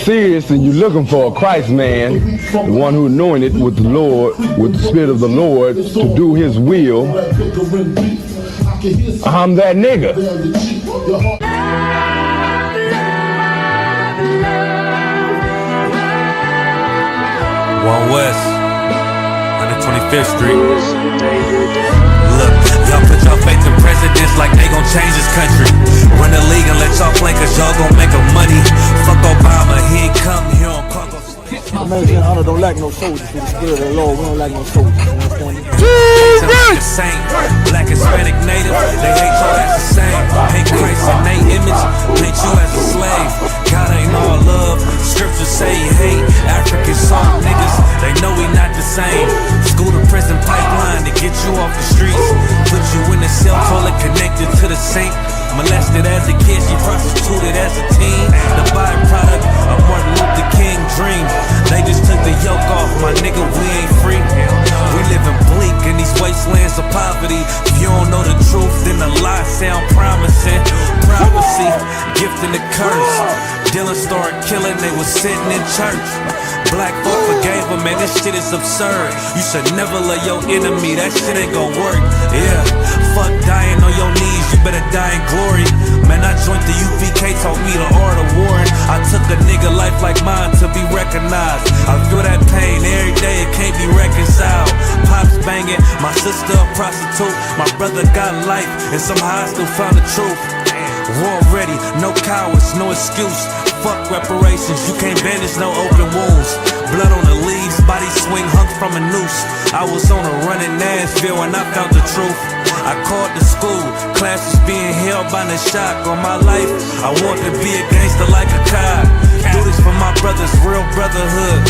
Serious and you're looking for a Christ man, the one who anointed with the Lord, with the Spirit of the Lord to do his will, I'm that nigga. One West, 125th Street. Look, y'all put y'all faith in presidents like they gon' change this country. Run the league and let y'all play cause y'all gon' make a money. Fuck Obama, he ain't come here on Congo. American honor don't like no soldiers. For the spirit of the Lord, we don't like no soldiers. You understand me? The same, black, Hispanic, native, they hate y'all as the same. Hate Christ in they image, hate you as a slave. God ain't all love, scriptures say he hate African soft niggas, they know we not the same. School to prison pipeline to get you off the streets. Put you in the cell toilet connected to the sink. Molested as a kid, she prostituted as a teen. The byproduct of Martin Luther King dream. They just took the yoke off, my nigga, we ain't free. We living bleak in these wastelands of poverty. If you don't know the truth, then the lies sound promising. Prophecy, gift and the curse. Dylan started killing, they was sitting in church. Black folk forgave him, man, this shit is absurd. You should never love your enemy, that shit ain't gon' work. Yeah, fuck dying on your knees, you better die in glory. Man, I joined the U.P.K, taught me the art of warring. I took a nigga life like mine to be recognized. I feel that pain every day, it can't be reconciled. Pops banging, my sister a prostitute. My brother got life, and somehow I still found the truth. War ready, no cowards, no excuse. Fuck reparations, you can't bandage no open wounds. Blood on the leaves, body swing hung from a noose. I was on a run in Nashville and I found the truth. I called the school, classes being held by the shock on my life. I want to be a gangster like a cop. Do this for my brothers, real brotherhood.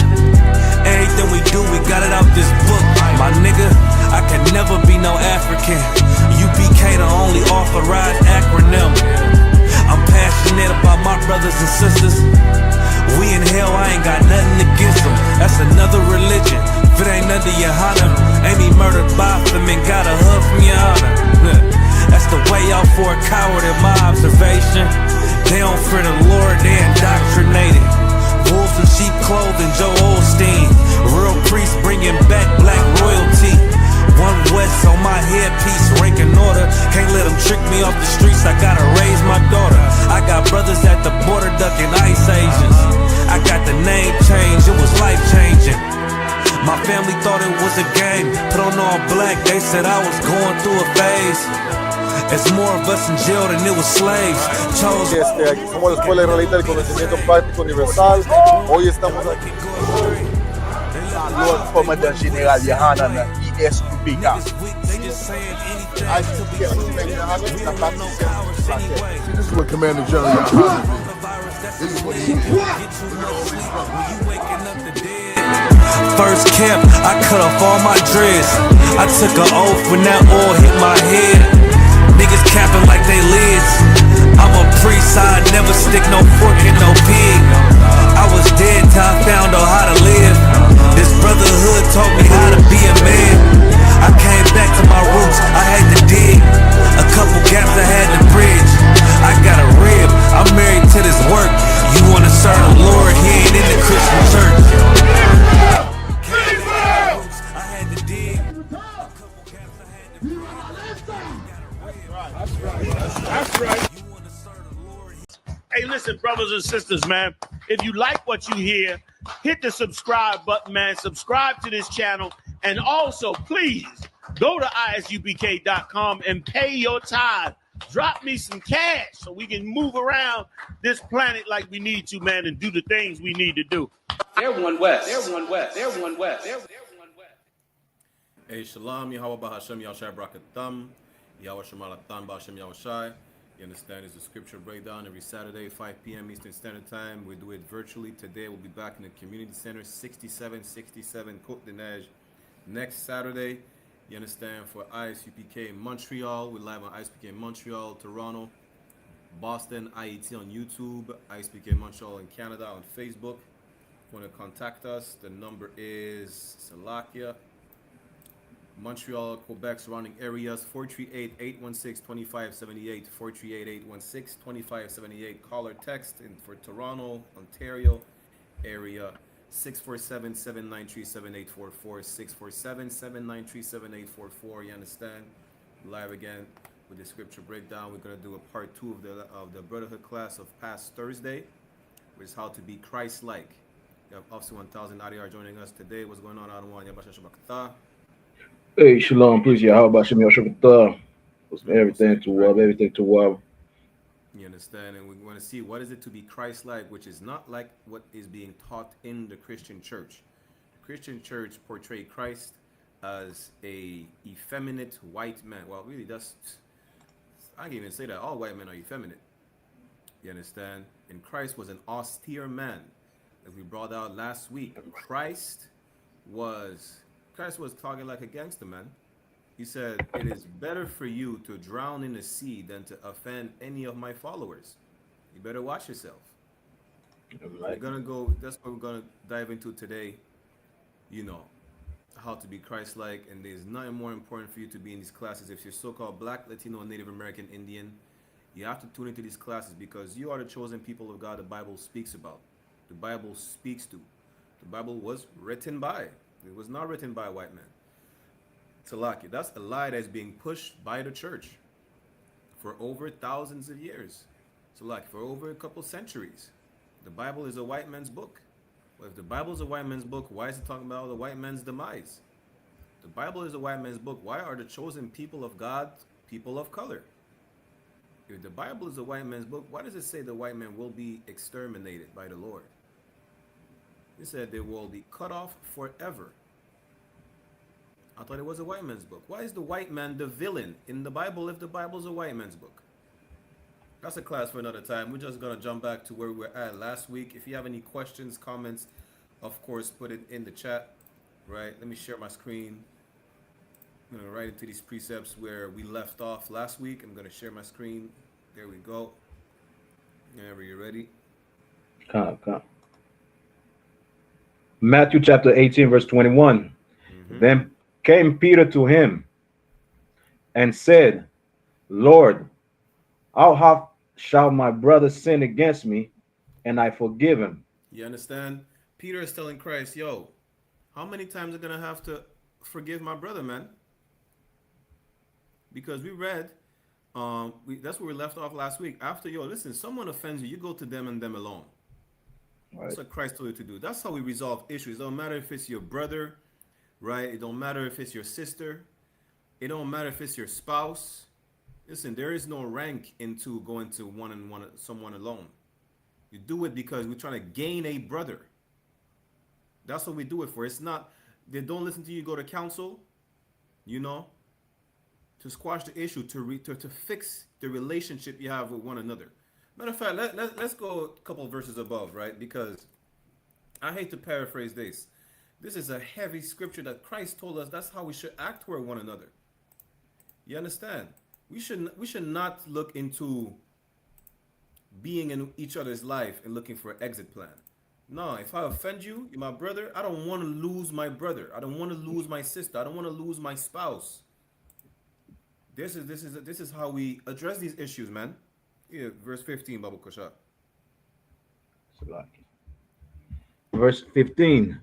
Everything we do, we got it out this book. My nigga, I can never be no African. U.P.K the only authorized acronym. I'm passionate about my brothers and sisters. We in hell, I ain't got nothing against them. That's another religion. If it ain't under YAHANNA, ain't me murdered by them and got a hug from YAHANNA. That's the way out for a coward in my observation. They don't fear the Lord, they indoctrinated. Wolves in sheep clothing, Joe Osteen. Real priests bringing back black royalty. One West on my headpiece, ranking order. Can't let them trick me off the streets, I gotta raise my daughter. I got brothers at the border ducking ICE agents. I got the name change, it was life changing. My family thought it was a game, put on all black, they said I was going through a phase. It's more of us in jail than it was slaves. Aquí somos la Escuela Israelita del Conocimiento Práctico Universal. Hoy estamos aquí. Lord Commandant General YAHANNA I.S.U.P.K. This is what Commander General YAHANNA did. This is what he did. First camp, I cut off all my dreads. I took an oath when that oil hit my head. Niggas capping like they lids. I'm a priest, I never stick no fork in no pig. I was dead till I found out how to live. This brotherhood taught me how to be a man. I came back to my roots, I had to dig. A couple gaps I had to bridge. I got a rib, I'm married to this work. You wanna serve the Lord, he ain't in the Christian church. I had to dig. That's right. Hey, listen, brothers and sisters, man. If you like what you hear, hit the subscribe button, man. Subscribe to this channel. And also, please, go to isupk.com and pay your tithe. Drop me some cash so we can move around this planet like we need to, man, and do the things we need to do. They're one West. They're one West. They're one West. They're one West. Hey, Shalom, Yahweh Bahashem Yahushai Brakatham, Yahweh Shemalatham Bahashem Yahushai. You understand, it's a scripture breakdown every Saturday, 5 p.m. Eastern Standard Time. We do it virtually. Today, we'll be back in the Community Center, 6767 Côte de Neige. Next Saturday, you understand, for I.S.U.P.K in Montreal. We're live on I.S.U.P.K in Montreal, Toronto, Boston, IET on YouTube, I.S.U.P.K Montreal in Canada on Facebook. If you want to contact us, the number is Salakia. Montreal, Quebec, surrounding areas, 438-816-2578, 438-816-2578. Call or text. And for Toronto, Ontario area, 647-793-7844, 647-793-7844. You understand? Live again with the scripture breakdown. We're going to do a part 2 of the Brotherhood class of past Thursday, which is how to be Christ-like. We have Officer 1000 ADR joining us today. What's going on, Adawan? Yabashashabakata. Hey, shalom, please, YAHANNA. Everything to You understand? And we want to see what is it to be Christ-like, which is not like what is being taught in the Christian church. The Christian church portrayed Christ as a effeminate white man. Well, really, I can't even say that all white men are effeminate. You understand? And Christ was an austere man, as we brought out last week. Christ was talking like a gangster, man. He said, "It is better for you to drown in the sea than to offend any of my followers." You better watch yourself. We're gonna go. That's what we're gonna dive into today. You know, how to be Christ-like, and there's nothing more important for you to be in these classes. If you're so-called Black, Latino, Native American, Indian, you have to tune into these classes because you are the chosen people of God the Bible speaks about. The Bible speaks to. The Bible was written by. It was not written by a white man. Salaki, that's a lie that's being pushed by the church for over thousands of years. Salaki, for over a couple centuries. The Bible is a white man's book. Well, if the Bible is a white man's book, why is it talking about the white man's demise? The Bible is a white man's book. Why are the chosen people of God people of color? If the Bible is a white man's book, why does it say the white man will be exterminated by the Lord? It said they will be cut off forever. I thought it was a white man's book. Why is the white man the villain in the Bible if the Bible is a white man's book? That's a class for another time. We're just going to jump back to where we were at last week. If you have any questions, comments, of course, put it in the chat. Right? Let me share my screen. I'm going to write into these precepts where we left off last week. I'm going to share my screen. There we go. Whenever you're ready. Come. Matthew chapter 18, verse 21. Then came Peter to him and said, Lord, how oft shall my brother sin against me and I forgive him? You understand? Peter is telling Christ, yo, how many times am I going to have to forgive my brother, man? Because we read, that's where we left off last week. After, listen, someone offends you, you go to them and them alone. Right. That's what Christ told you to do. That's how we resolve issues. It don't matter if it's your brother, right? It don't matter if it's your sister. It don't matter if it's your spouse. Listen, there is no rank into going to someone alone. You do it because we're trying to gain a brother. That's what we do it for. It's not, they don't listen to you, go to counsel, to squash the issue, to fix the relationship you have with one another. Matter of fact, let's go a couple verses above, right? Because I hate to paraphrase this. This is a heavy scripture that Christ told us that's how we should act toward one another. You understand? We should not look into being in each other's life and looking for an exit plan. No, if I offend you, you're my brother. I don't want to lose my brother. I don't want to lose my sister. I don't want to lose my spouse. This is how we address these issues, man. Yeah, verse 15, Babu Kosha. Verse 15.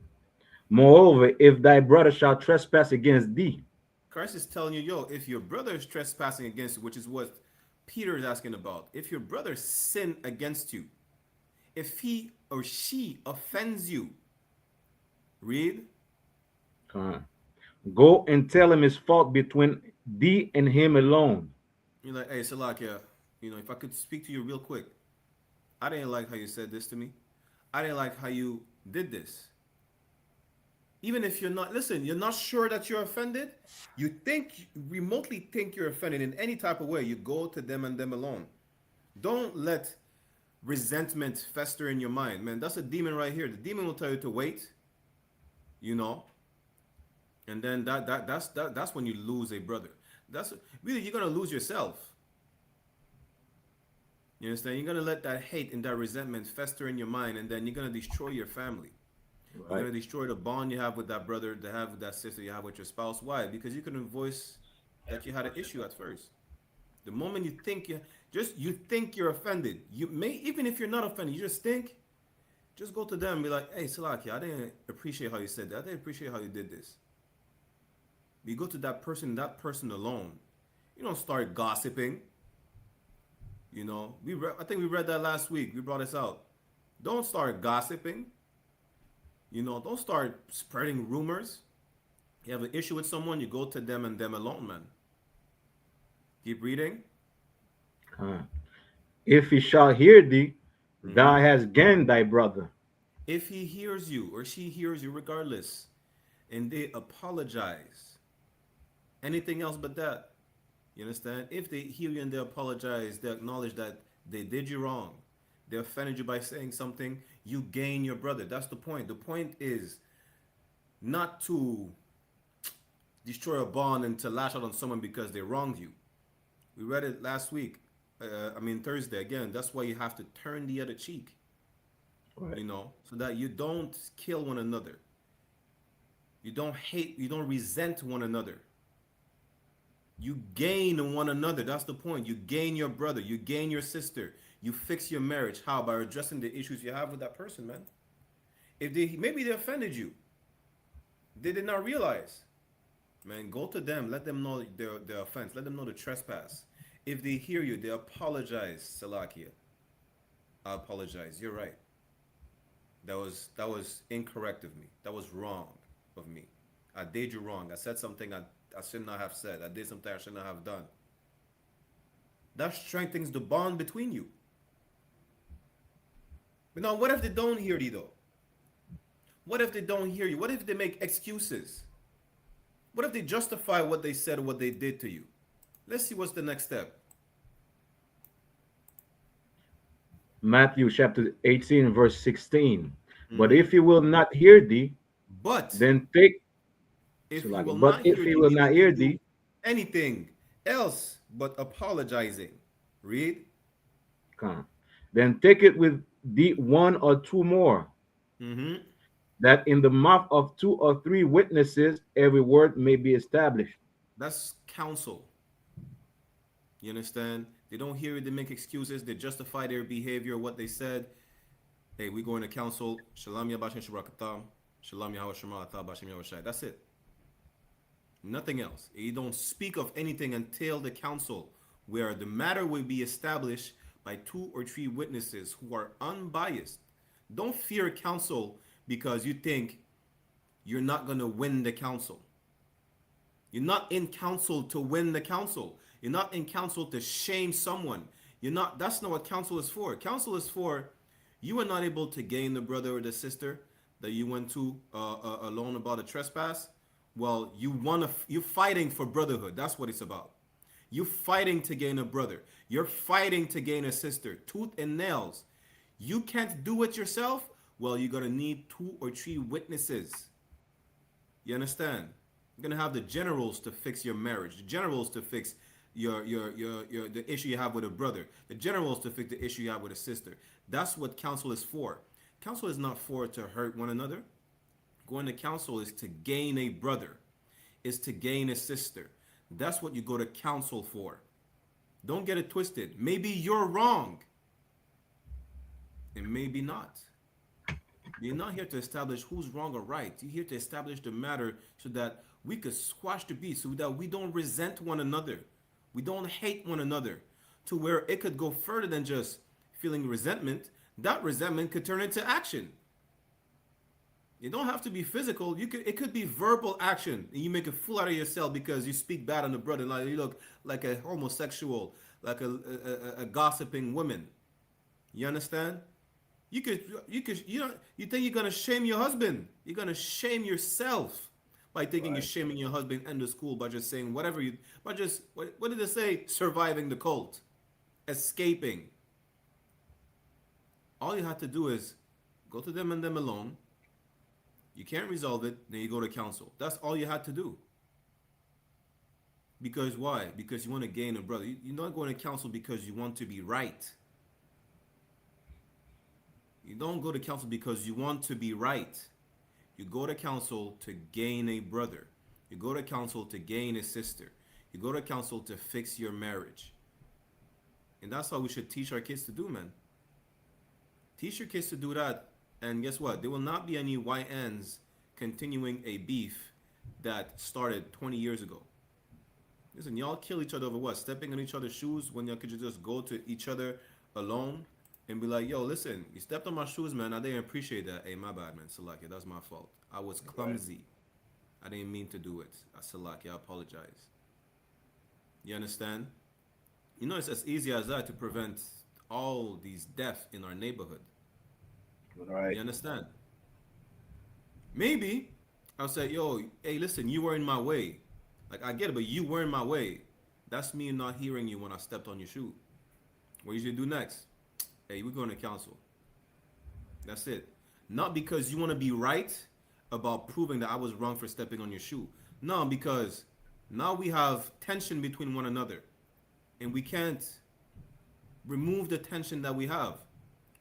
Moreover, if thy brother shall trespass against thee. Christ is telling you, if your brother is trespassing against you, which is what Peter is asking about. If your brother sin against you, if he or she offends you, read. Go and tell him his fault between thee and him alone. You're like, hey, Salakia, if I could speak to you real quick. I didn't like how you said this to me. I didn't like how you did this. Even if you're not sure that you're offended, you remotely think you're offended in any type of way, you go to them and them alone. Don't let resentment fester in your mind, man. That's a demon right here. The demon will tell you to wait, and then that's when you lose a brother. That's really, you're gonna lose yourself. You understand? You're gonna let that hate and that resentment fester in your mind, and then you're gonna destroy your family. You're Right. going to destroy the bond you have with that brother, to have with that sister, you have with your spouse. Why? Because you couldn't voice that you had an issue at first. The moment you think you think you're offended, you may, even if you're not offended, you just think, just go to them and be like, hey, Salaki, I didn't appreciate how you said that. I didn't appreciate how you did this. You go to that person alone. You don't start gossiping. You know, I think we read that last week. We brought this out. Don't start gossiping. You know, don't start spreading rumors. You have an issue with someone, you go to them and them alone, man. Keep reading. If he shall hear thee, thou hast gained thy brother. If he hears you or she hears you, regardless, and they apologize, anything else but that, you understand? If they hear you and they apologize, they acknowledge that they did you wrong, they offended you by saying something, you gain your brother. That's the point. The point is not to destroy a bond and to lash out on someone because they wronged you. We read it last week. Thursday again. That's why you have to turn the other cheek. Right. You know, so that you don't kill one another. You don't hate, you don't resent one another. You gain one another. That's the point. You gain your brother. You gain your sister. You fix your marriage. How? By addressing the issues you have with that person, man. If maybe they offended you. They did not realize. Man, go to them. Let them know their offense. Let them know the trespass. If they hear you, they apologize, Salakia. I apologize. You're right. That was incorrect of me. That was wrong of me. I did you wrong. I said something I should not have said. I did something I should not have done. That strengthens the bond between you. But now, what if they don't hear you, though? What if they don't hear you? What if they make excuses? What if they justify what they said or what they did to you? Let's see what's the next step. Matthew chapter 18, verse 16. But if he will not hear thee, then take. If So he like, will but not if hear he thee, will meaning not to hear do thee, anything else but apologizing. Read. then take it with thee one or two more, that in the mouth of 2 or 3 witnesses every word may be established. That's counsel. You understand? They don't hear it, they make excuses, they justify their behavior, what they said. Hey, we going to counsel. Shalom Yabashin Shabakatam. Shalom Yahweh Shema Atah Bashim Yahweh Shai. That's it. Nothing else. You don't speak of anything until the council, where the matter will be established by 2 or 3 witnesses who are unbiased. Don't fear counsel because you think you're not going to win the council. You're not in council to win the council. You're not in council to shame someone. That's not what council is for. Council is for, you are not able to gain the brother or the sister that you went to alone about a trespass. Well, you're fighting for brotherhood. That's what it's about. You're fighting to gain a brother. You're fighting to gain a sister, tooth and nails. You can't do it yourself. Well, you're gonna need 2 or 3 witnesses. You understand? You're gonna have the generals to fix your marriage, the generals to fix the issue you have with a brother, the generals to fix the issue you have with a sister. That's what counsel is for. Counsel is not for to hurt one another. Going to counsel is to gain a brother, is to gain a sister. That's what you go to counsel for. Don't get it twisted. Maybe you're wrong, and maybe not. You're not here to establish who's wrong or right. You're here to establish the matter so that we could squash the beast, so that we don't resent one another. We don't hate one another, to where it could go further than just feeling resentment. That resentment could turn into action. You don't have to be physical. It could be verbal action, and you make a fool out of yourself because you speak bad on the brother. Like you look like a homosexual, like a gossiping woman. You understand? You think you're gonna shame your husband? You're gonna shame yourself by thinking you're shaming your husband and the school by just saying what did they say? Surviving the cult, escaping. All you have to do is go to them and them alone. You can't resolve it, then you go to counsel. That's all you had to do. Because why? Because you want to gain a brother. You're not going to counsel because you want to be right. You don't go to counsel because you want to be right. You go to council to gain a brother. You go to council to gain a sister. You go to council to fix your marriage. And that's how we should teach our kids to do, man. Teach your kids to do that. And guess what? There will not be any YNs continuing a beef that started 20 years ago. Listen, y'all kill each other over what? Stepping on each other's shoes when y'all could just go to each other alone and be like, yo, listen, you stepped on my shoes, man. I didn't appreciate that. Hey, my bad, man. Salakia, that's my fault. I was clumsy. I didn't mean to do it. Salakia, I apologize. You understand? You know, it's as easy as that to prevent all these deaths in our neighborhood. Right. You understand? Maybe I'll say, yo, hey, listen, you were in my way. Like, I get it, but you were in my way. That's me not hearing you when I stepped on your shoe. What you should do next? Hey, we're going to council. That's it. Not because you want to be right about proving that I was wrong for stepping on your shoe. No, because now we have tension between one another. And we can't remove the tension that we have.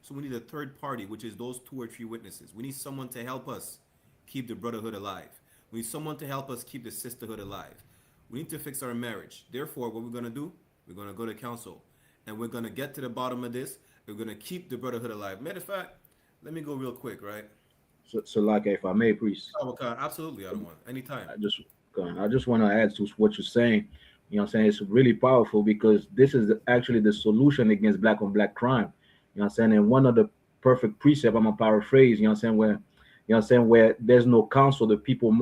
So we need a third party, which is those 2 or 3 witnesses. We need someone to help us keep the brotherhood alive. We need someone to help us keep the sisterhood alive. We need to fix our marriage. Therefore, what we're going to do, we're going to go to council. And we're going to get to the bottom of this. We're going to keep the brotherhood alive. Matter of fact, let me go real quick, right? So like, if I may, priest. Oh, okay. Absolutely, I don't want. Anytime. I just want to add to what you're saying. You know what I'm saying? It's really powerful because this is actually the solution against black on black crime. You know what I'm saying? And one of the perfect precept, I'm gonna paraphrase, you know what I'm saying, where, you know what I'm saying, where there's no counsel, the people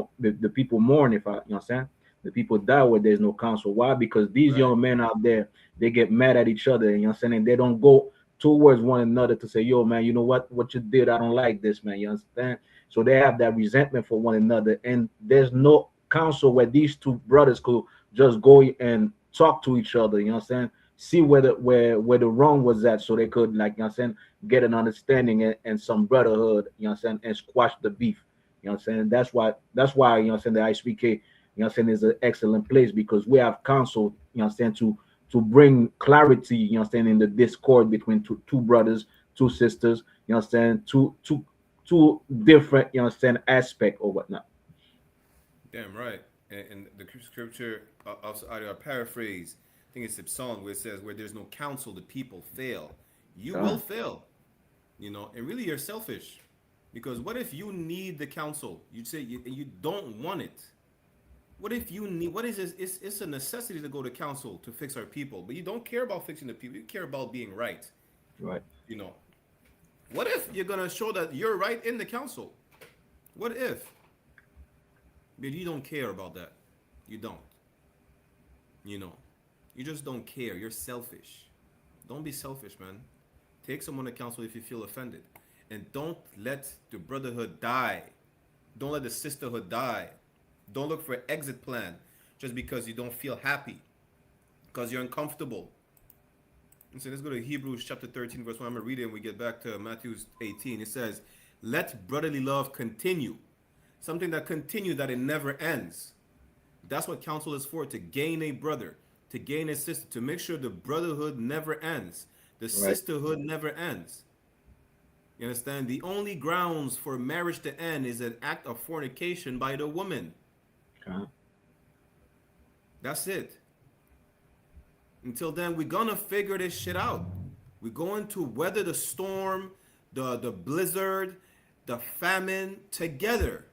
mourn, if I, you know what I'm saying? The people die where there's no counsel. Why? Because these young men out there, they get mad at each other, you know what I'm saying? And they don't go towards one another to say, yo, man, you know what you did, I don't like this, man, you understand? So they have that resentment for one another, and there's no counsel where these 2 brothers could just go and talk to each other, you know what I'm saying? See where the wrong was at, so they could, like, you know what I'm saying, get an understanding and some brotherhood, you know what I'm saying, and squash the beef. You know what I'm saying? That's why, you know what I'm saying, the I.S.U.P.K, you know what I'm saying, is an excellent place because we have counsel, you know what I'm saying, to bring clarity, you know what I'm saying, in the discord between two brothers, 2 sisters, you know what I'm saying, two different, you know what I'm saying, aspect or whatnot. Damn right. And the scripture, I'll paraphrase, I think it's the Psalm where it says, where there's no counsel, the people fail. You will fail, you know, and really you're selfish. Because what if you need the counsel? You say you don't want it. What if you need, what is this? It's a necessity to go to council to fix our people, but you don't care about fixing the people. You care about being right. Right. You know, what if you're going to show that you're right in the council? What if? But you don't care about that. You don't. You know, you just don't care. You're selfish. Don't be selfish, man. Take someone to counsel if you feel offended. And don't let the brotherhood die. Don't let the sisterhood die. Don't look for an exit plan just because you don't feel happy, because you're uncomfortable. And so let's go to Hebrews chapter 13, verse 1. I'm going to read it and we get back to Matthew 18. It says, let brotherly love continue. Something that continues, that it never ends. That's what counsel is for, to gain a brother, to gain a sister, to make sure the brotherhood never ends. The sisterhood never ends. You understand? The only grounds for marriage to end is an act of fornication by the woman. That's it. Until then, we're gonna figure this shit out. We're going to weather the storm, the blizzard, the famine together.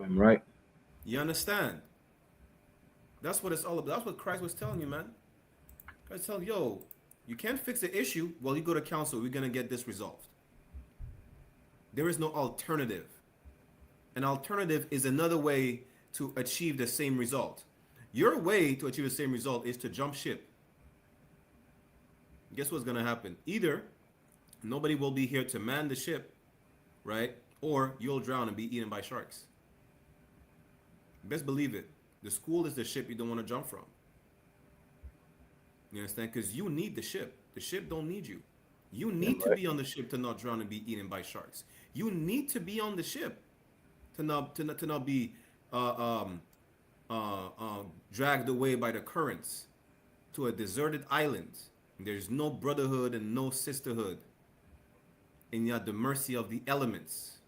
I'm right. You understand? That's what it's all about. That's what Christ was telling you, man. Christ telling you, yo, you can't fix the issue. Well, you go to council. We're gonna get this resolved. There is no alternative. An alternative is another way to achieve the same result. Your way to achieve the same result is to jump ship. Guess what's going to happen? Either nobody will be here to man the ship, right? Or you'll drown and be eaten by sharks. Best believe it. The school is the ship you don't want to jump from. You understand? Because you need the ship. The ship don't need you. You need to be on the ship to not drown and be eaten by sharks. You need to be on the ship to not be dragged away by the currents to a deserted island. There's no brotherhood and no sisterhood, and you're at the mercy of the elements.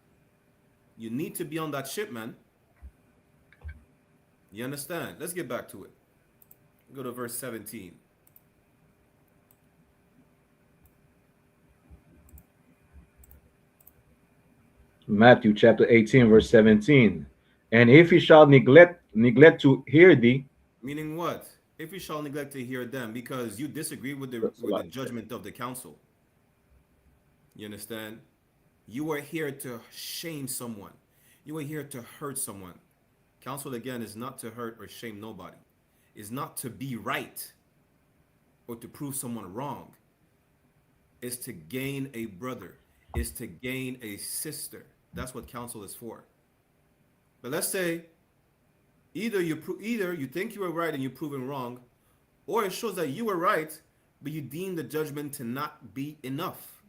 You need to be on that ship, man. You understand? Let's get back to it. Go to verse 17. Matthew chapter 18, verse 17. And if he shall neglect to hear thee, Meaning what? If you shall neglect to hear them, because you disagree with that's a the lot. judgment of the council. You understand? You are here to shame someone. You are here to hurt someone. Counsel again is not to hurt or shame nobody. It's not to be right or to prove someone wrong. It's to gain a brother. It's to gain a sister. That's what counsel is for. But let's say either you think you were right and you're proven wrong, or it shows that you were right, but you deem the judgment to not be enough.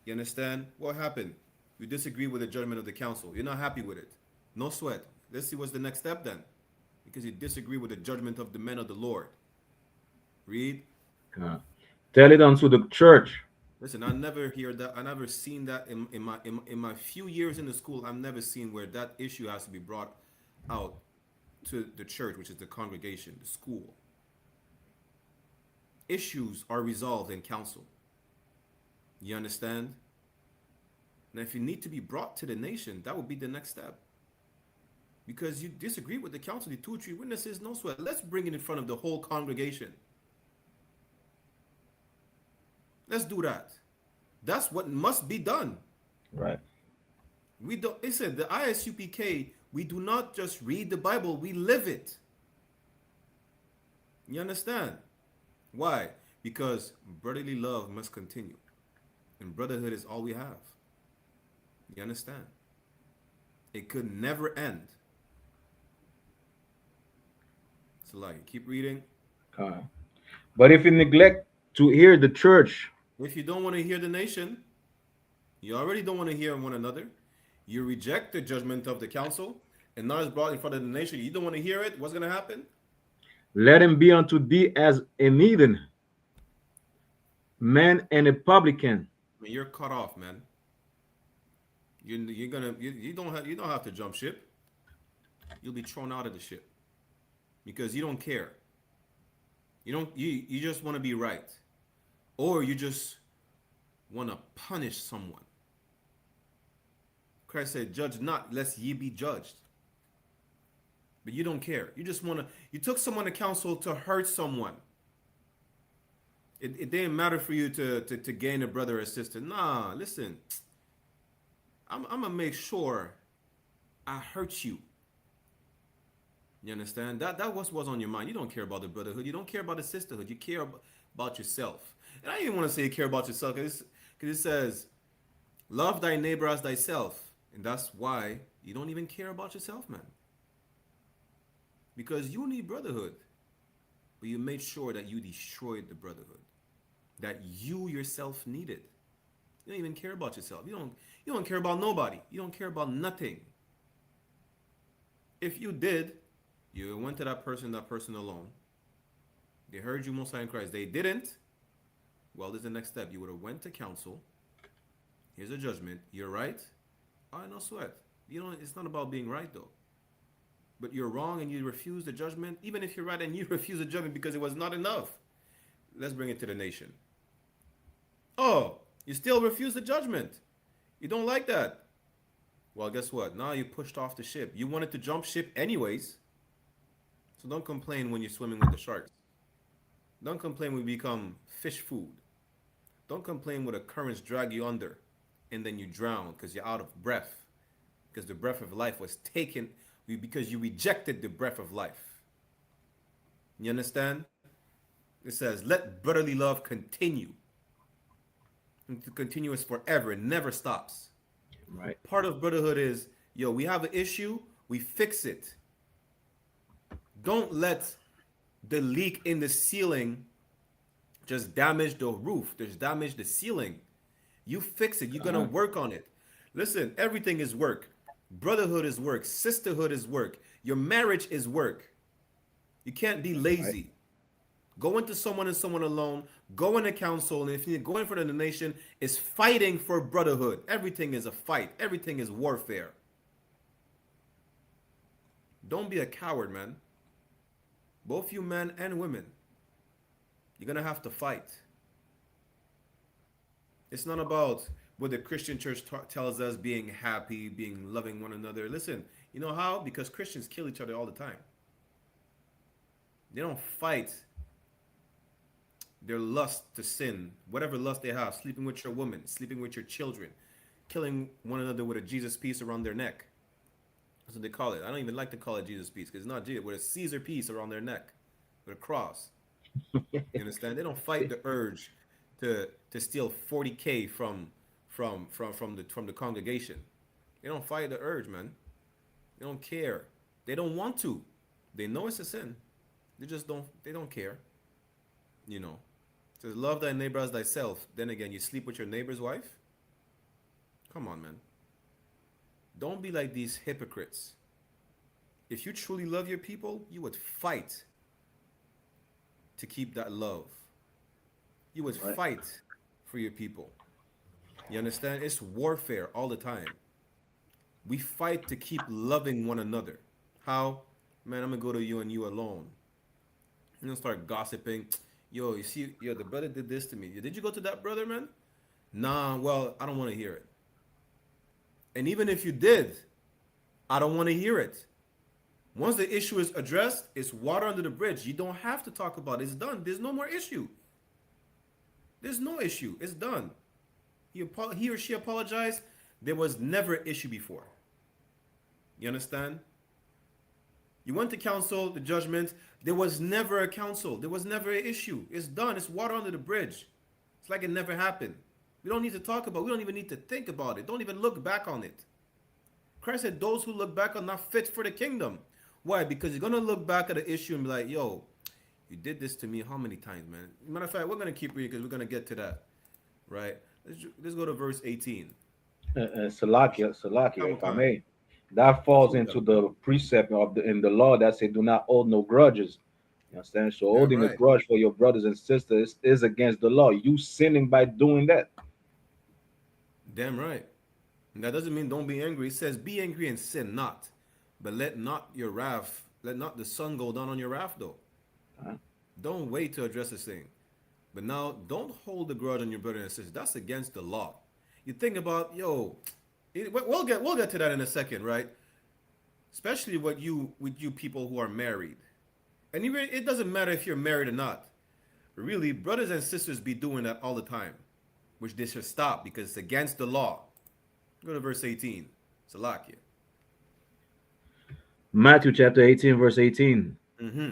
You understand? What happened? You disagree with the judgment of the council. You're not happy with it. No sweat. Let's see what's the next step then. Because you disagree with the judgment of the men of the Lord. Read. Tell it unto the church. Listen, I never hear that. I never seen that in my few years in the school. I've never seen where that issue has to be brought out to the church, which is the congregation, the school. Issues are resolved in council. You understand? Now, if you need to be brought to the nation, that would be the next step. Because you disagree with the council, the 2 or 3 witnesses, no sweat. Let's bring it in front of the whole congregation. Let's do that. That's what must be done. Right. We don't. It said the I.S.U.P.K. We do not just read the Bible; we live it. You understand? Why? Because brotherly love must continue, and brotherhood is all we have. You understand? It could never end. So, like, keep reading. But if you neglect to hear the church, if you don't want to hear the nation, you already don't want to hear one another. You reject the judgment of the council, and now it's brought in front of the nation. You don't want to hear it. What's going to happen? let him be unto thee as a heathen, man and a publican. I mean, you're cut off, man. You don't have to jump ship. You'll be thrown out of the ship because you don't care. You just want to be right, or you just want to punish someone. Christ said, "Judge not, lest ye be judged." But you don't care. You just want to. You took someone to counsel to hurt someone. It didn't matter for you to gain a brother or sister. Nah, listen. I'm gonna make sure I hurt you. You understand? That was on your mind. You don't care about the brotherhood. You don't care about the sisterhood. You care about yourself. And I even want to say you care about yourself because it says, "Love thy neighbor as thyself," and that's why you don't even care about yourself, man. Because you need brotherhood, but you made sure that you destroyed the brotherhood that you yourself needed. You don't even care about yourself. You don't care about nobody. You don't care about nothing. If you did, you went to that person alone. They heard you most high in Christ. They didn't. Well, there's the next step. You would have went to council. Here's a judgment. You're right. All right, no sweat. It's not about being right though. But you're wrong and you refuse the judgment. Even if you're right and you refuse the judgment because it was not enough. Let's bring it to the nation. Oh, you still refuse the judgment. You don't like that. Well, guess what? Now you pushed off the ship. You wanted to jump ship anyways. So don't complain when you're swimming with the sharks. Don't complain when you become fish food. Don't complain when the currents drag you under and then you drown because you're out of breath. Because the breath of life was taken because you rejected the breath of life. You understand? It says, let brotherly love continue. And to continue is forever. It never stops. Right. Part of brotherhood is, we have an issue, we fix it. Don't let the leak in the ceiling just damage the roof, just damage the ceiling. You fix it. You're going to work on it. Listen, everything is work. Brotherhood is work. Sisterhood is work. Your marriage is work. You can't be lazy. Right. Go into someone and someone alone. Go into council. And if you're going for the nation, is fighting for brotherhood. Everything is a fight. Everything is warfare. Don't be a coward, man. Both you men and women, you're going to have to fight. It's not about what the Christian church tells us, being happy, being loving one another. Listen, you know how? Because Christians kill each other all the time. They don't fight their lust to sin, whatever lust they have, sleeping with your woman, sleeping with your children, killing one another with a Jesus piece around their neck. That's what they call it. I don't even like to call it Jesus piece because it's not Jesus, with a Caesar piece around their neck, with a cross. You understand? They don't fight the urge to steal 40K from the congregation. They don't fight the urge, man. They don't care. They don't want to. They know it's a sin. They don't care. You know. It says, love thy neighbor as thyself. Then again, you sleep with your neighbor's wife? Come on, man. Don't be like these hypocrites. If you truly love your people, you would fight to keep that love. You would fight for your people. You understand? It's warfare all the time. We fight to keep loving one another. How? Man, I'm going to go to you and you alone. You don't start gossiping. Yo, you see, the brother did this to me. Did you go to that brother, man? Nah, well, I don't want to hear it. And even if you did, I don't want to hear it. Once the issue is addressed, it's water under the bridge. You don't have to talk about it. It's done. There's no more issue. There's no issue. It's done. He or she apologized. There was never an issue before. You understand? You went to council, the judgment. There was never a council. There was never an issue. It's done. It's water under the bridge. It's like it never happened. We don't need to talk about it. We don't even need to think about it. Don't even look back on it. Christ said those who look back are not fit for the kingdom. Why? Because you're going to look back at the issue and be like, yo, you did this to me how many times, man? Matter of fact, we're going to keep reading because we're going to get to that. Right? Let's go to verse 18. Salakia, if I may. That falls into the precept in the law that say do not hold no grudges. You understand? So holding a grudge for your brothers and sisters is against the law. You sinning by doing that. Damn right. And that doesn't mean don't be angry. It says be angry and sin not. But let not the sun go down on your wrath though. Don't wait to address this thing. But now don't hold a grudge on your brother and sister. That's against the law. You think about, we'll get to that in a second, right? Especially with you people who are married. And even it doesn't matter if you're married or not. Really, brothers and sisters be doing that all the time, which they should stop because it's against the law. Go to verse 18. Salakia. Matthew chapter 18, verse 18.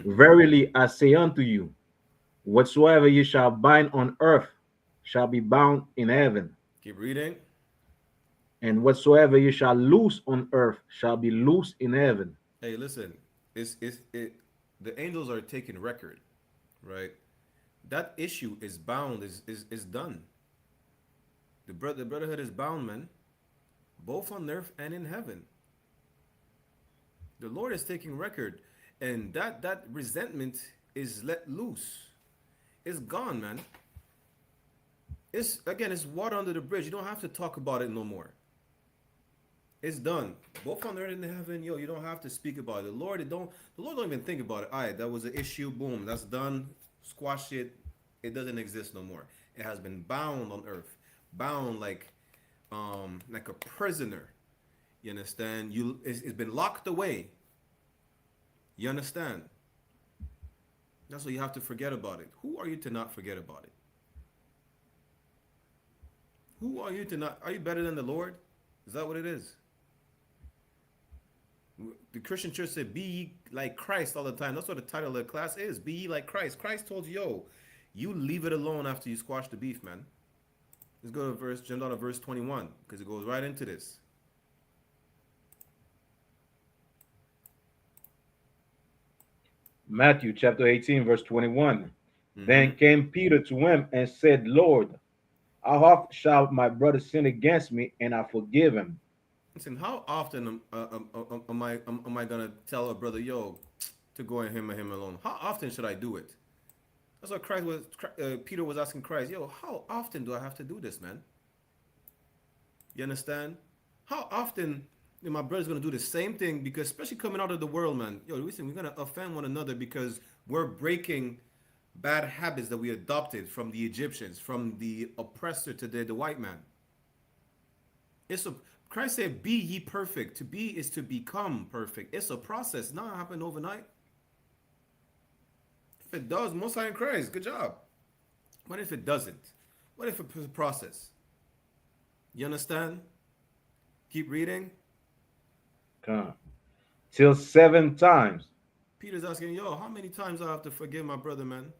Verily I say unto you, whatsoever you shall bind on earth shall be bound in heaven. Keep reading. And whatsoever you shall loose on earth shall be loosed in heaven. Hey, listen. The angels are taking record, right? That issue is bound, is done. The brotherhood is bound, man. Both on earth and in heaven. The Lord is taking record. And that resentment is let loose. It's gone, man. It's water under the bridge. You don't have to talk about it no more. It's done. Both on earth and in heaven, you don't have to speak about it. The Lord don't even think about it. All right, that was an issue. Boom, that's done. Squash it. It doesn't exist no more. It has been bound on earth. Bound like a prisoner. You understand? It's been locked away. You understand? That's why you have to forget about it. Who are you to not forget about it? Who are you to not? Are you better than the Lord? Is that what it is? The Christian church said, be ye like Christ all the time. That's what the title of the class is. Be ye like Christ. Christ told you, you leave it alone after you squash the beef, man. Let's go to jump down to verse 21, because it goes right into this. Matthew chapter 18, verse 21. Then came Peter to him and said, Lord, how often shall my brother sin against me and I forgive him? Listen, how often am I gonna tell a brother, to go in him and him alone? How often should I do it? That's what Peter was asking Christ. How often do I have to do this, man? You understand? How often, then my brother's gonna do the same thing, because especially coming out of the world, man. Yo, listen, we're gonna offend one another because we're breaking bad habits that we adopted from the Egyptians, from the oppressor to the white man. Christ said, "Be ye perfect." To be is to become perfect. It's a process. Not happen overnight. If it does, most high in Christ, good job. What if it doesn't? What if it's a process? You understand? Keep reading. Come. Till 7 times. Peter's asking, yo, how many times I have to forgive my brother, man?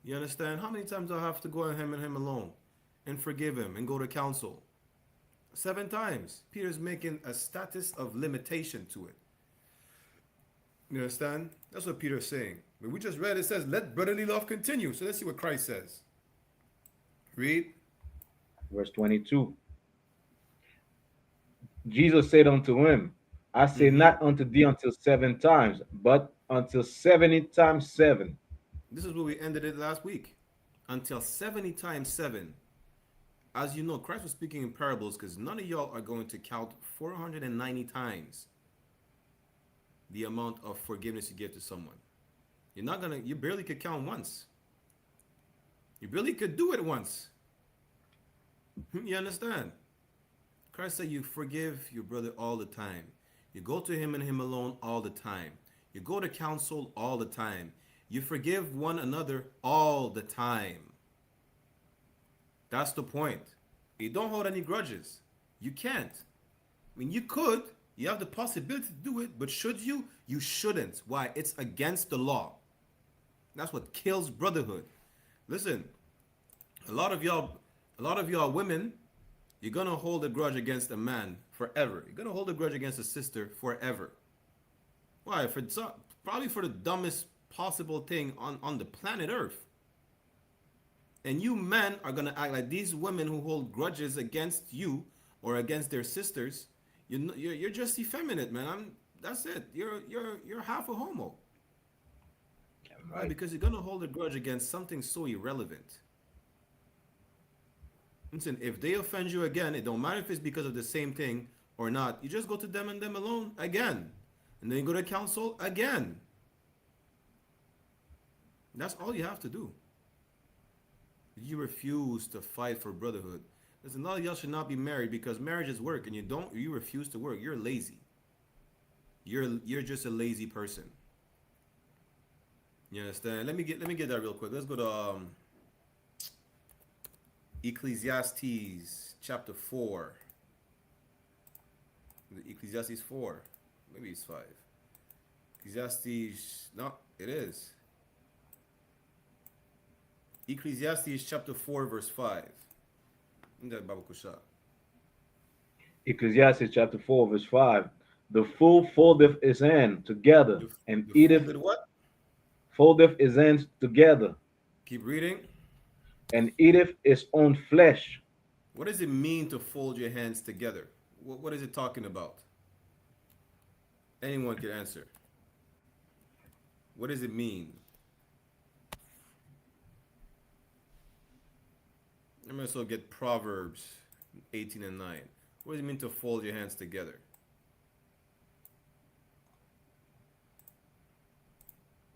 You understand? How many times I have to go to him and him alone and forgive him and go to counsel? 7 times. Peter's making a status of limitation to it. You understand? That's what Peter's saying. But we just read, it says, let brotherly love continue. So let's see what Christ says. Read. Verse 22. Jesus said unto him, I say not unto thee until 7 times, but until 70 times 7. This is where we ended it last week. Until 70 times 7. As you know, Christ was speaking in parables, because none of y'all are going to count 490 times the amount of forgiveness you give to someone. You barely could count once. You barely could do it once. You understand? Christ said you forgive your brother all the time. You go to him and him alone all the time. You go to counsel all the time. You forgive one another all the time. That's the point. You don't hold any grudges. You can't. I mean, you could. You have the possibility to do it, but should you? You shouldn't. Why? It's against the law. That's what kills brotherhood. Listen, a lot of y'all women, you're gonna hold a grudge against a man forever. You're gonna hold a grudge against a sister forever. Why? Probably for the dumbest possible thing on the planet Earth. And you men are gonna act like these women who hold grudges against you or against their sisters. You're just effeminate, man. That's it. You're half a homo. Right? Because you're gonna hold a grudge against something so irrelevant. Listen, if they offend you again, it don't matter if it's because of the same thing or not. You just go to them and them alone again, and then you go to counsel again. That's all you have to do. You refuse to fight for brotherhood. Listen, a lot of y'all should not be married because marriage is work, and you refuse to work. You're lazy. You're just a lazy person. You understand? Let me get that real quick. Let's go to Ecclesiastes chapter 4. Ecclesiastes 4. Maybe it's 5. Ecclesiastes, no, it is. Ecclesiastes chapter 4 verse 5. Ecclesiastes chapter 4 verse 5. The fool foldeth his hand together and eateth what? Foldeth his hands together. Keep reading. And eateth his own flesh. What does it mean to fold your hands together? What is it talking about? Anyone can answer. What does it mean? I'm going to also get Proverbs 18 and 9. What does it mean to fold your hands together?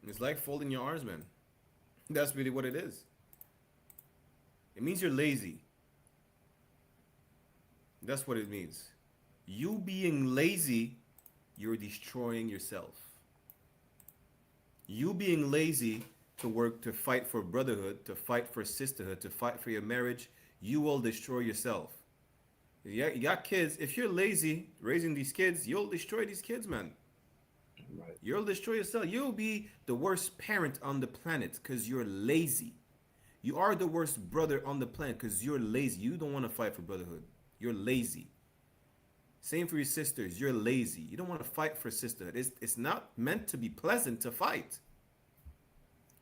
It's like folding your arms, man. That's really what it is. It means you're lazy. That's what it means. You being lazy, you're destroying yourself. You being lazy to work, to fight for brotherhood, to fight for sisterhood, to fight for your marriage, you will destroy yourself. You got kids. If you're lazy raising these kids, you'll destroy these kids, man. Right. You'll destroy yourself. You'll be the worst parent on the planet because you're lazy. You are the worst brother on the planet because you're lazy. You don't want to fight for brotherhood. You're lazy. Same for your sisters. You're lazy. You don't want to fight for sisterhood. It's not meant to be pleasant to fight.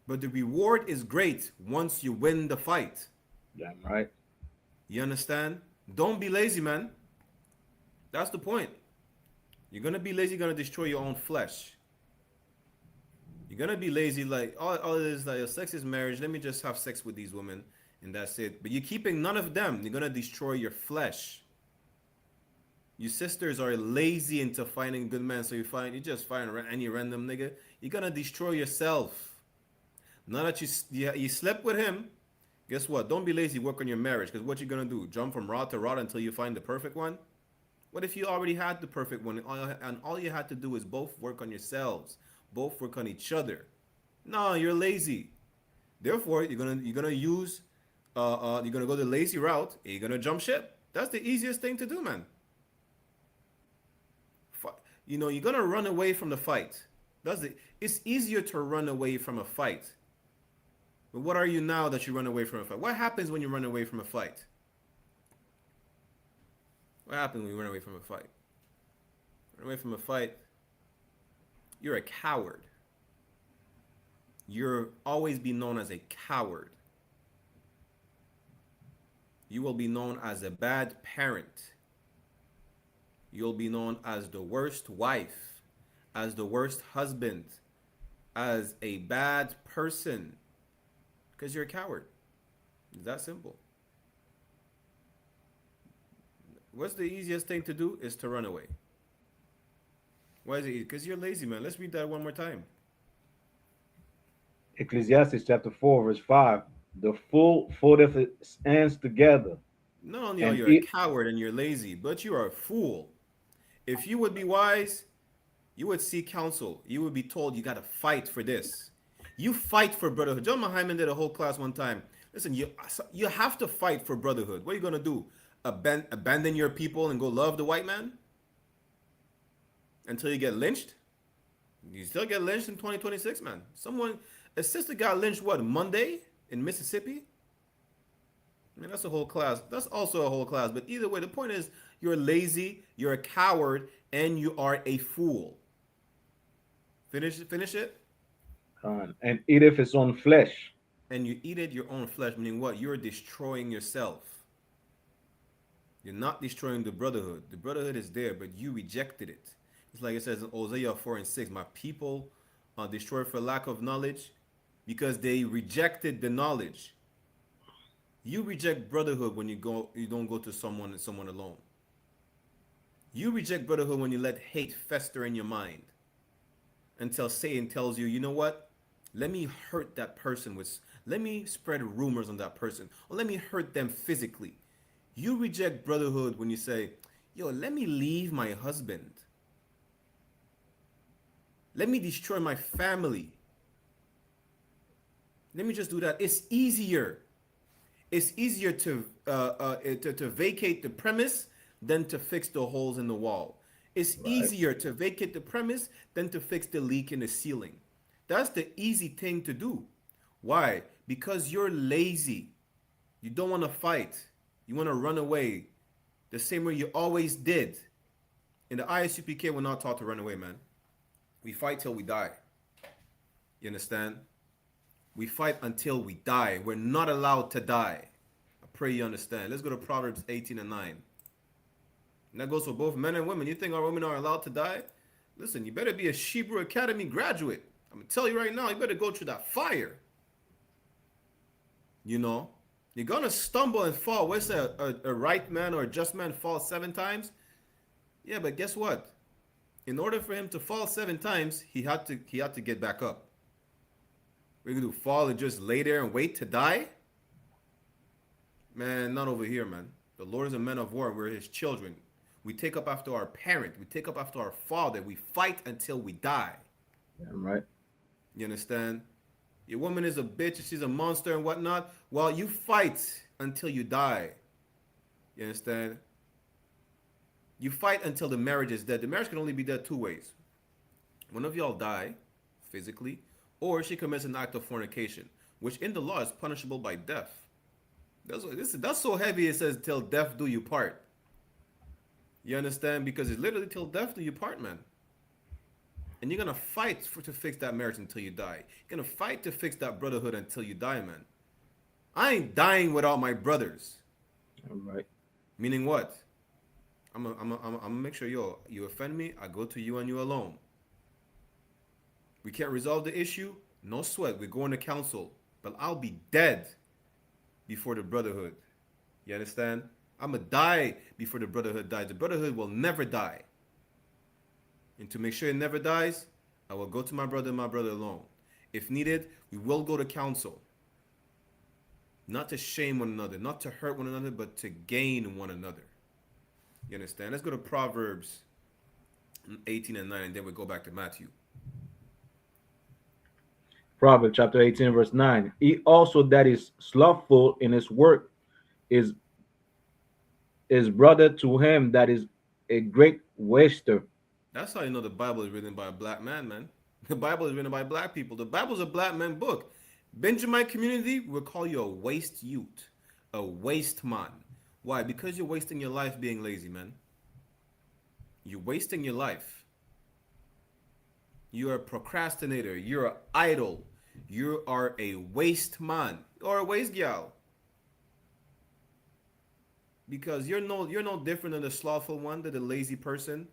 But the reward is great once you win the fight. Yeah, right. You understand? Don't be lazy, man. That's the point. You're going to be lazy, you're going to destroy your own flesh. You're going to be lazy, like, all it is, like, sex is marriage. Let me just have sex with these women, and that's it. But you're keeping none of them. You're going to destroy your flesh. You sisters are lazy into finding good men, so you just find any random nigga. You're gonna destroy yourself. Now that you slept with him, guess what? Don't be lazy. Work on your marriage, because what you gonna do? Jump from rod to rod until you find the perfect one? What if you already had the perfect one, and all you had to do is both work on yourselves, both work on each other? No, you're lazy. Therefore, you're gonna go the lazy route, and you're gonna jump ship. That's the easiest thing to do, man. You're gonna run away from the fight. It's easier to run away from a fight. But what are you now that you run away from a fight? What happens when you run away from a fight? What happens when you run away from a fight? Run away from a fight, you're a coward. You'll always be known as a coward. You will be known as a bad parent. You'll be known as the worst wife, as the worst husband, as a bad person, because you're a coward. It's that simple. What's the easiest thing to do is to run away. Why is it easy? Because you're lazy, man. Let's read that one more time. Ecclesiastes chapter 4, verse 5. The fool foldeth his hands together. Not only are you a coward and you're lazy, but you are a fool. If you would be wise, you would seek counsel. You would be told you got to fight for this. You fight for brotherhood. John Mahyman did a whole class one time. Listen, you have to fight for brotherhood. What are you going to do? Abandon your people and go love the white man? Until you get lynched? You still get lynched in 2026, man. A sister got lynched, what, Monday in Mississippi? I mean, that's a whole class. That's also a whole class. But either way, the point is, you're lazy, you're a coward, and you are a fool. Finish it? And eateth his own flesh. And you eat it your own flesh, meaning what? You're destroying yourself. You're not destroying the brotherhood. The brotherhood is there, but you rejected it. It's like it says in Hosea 4 and 6, my people are destroyed for lack of knowledge because they rejected the knowledge. You reject brotherhood when you don't go to someone alone. You reject brotherhood when you let hate fester in your mind until Satan tells you, you know what? Let me hurt that person let me spread rumors on that person, or let me hurt them physically. You reject brotherhood when you say, yo, let me leave my husband. Let me destroy my family. Let me just do that. It's easier. It's easier to vacate the premise than to fix the holes in the wall. It's easier to vacate the premise than to fix the leak in the ceiling. That's the easy thing to do. Why? Because you're lazy. You don't want to fight. You want to run away the same way you always did. In the I.S.U.P.K, we're not taught to run away, man. We fight till we die. You understand? We fight until we die. We're not allowed to die. I pray you understand. Let's go to Proverbs 18 and 9. And that goes for both men and women. You think our women are allowed to die? Listen, you better be a Hebrew Academy graduate. I'm going to tell you right now, you better go through that fire. You know? You're going to stumble and fall. What's a right man or a just man fall 7 times? Yeah, but guess what? In order for him to fall 7 times, he had to get back up. We're going to do fall and just lay there and wait to die? Man, not over here, man. The Lord is a man of war. We're his children. We take up after our parent. We take up after our father. We fight until we die. Yeah, right. You understand? Your woman is a bitch. She's a monster and whatnot. Well, you fight until you die. You understand? You fight until the marriage is dead. The marriage can only be dead 2 ways. One of y'all die physically, or she commits an act of fornication, which in the law is punishable by death. That's so heavy. It says, till death do you part. You understand? Because it's literally till death do you part, man. And you're going to fight to fix that marriage until you die. You're going to fight to fix that brotherhood until you die, man. I ain't dying without my brothers. All right. Meaning what? I'm gonna make sure, you offend me, I go to you and you alone. We can't resolve the issue, no sweat. We're going to council. But I'll be dead before the brotherhood. You understand? I'm going to die before the brotherhood dies. The brotherhood will never die. And to make sure it never dies, I will go to my brother and my brother alone. If needed, we will go to council. Not to shame one another, not to hurt one another, but to gain one another. You understand? Let's go to Proverbs 18 and 9, and then we'll go back to Matthew. Proverbs chapter 18, verse 9. He also that is slothful in his work is brother to him that is a great waster. That's how you know the Bible is written by a black man, man. The Bible is written by black people. The Bible is a black man book. Benjamite community will call you a waste youth, a waste man. Why? Because you're wasting your life being lazy, man. You're wasting your life. You're a procrastinator. You're an idle. You are a waste man or a waste gal. Because you're no different than the slothful one, than the lazy person.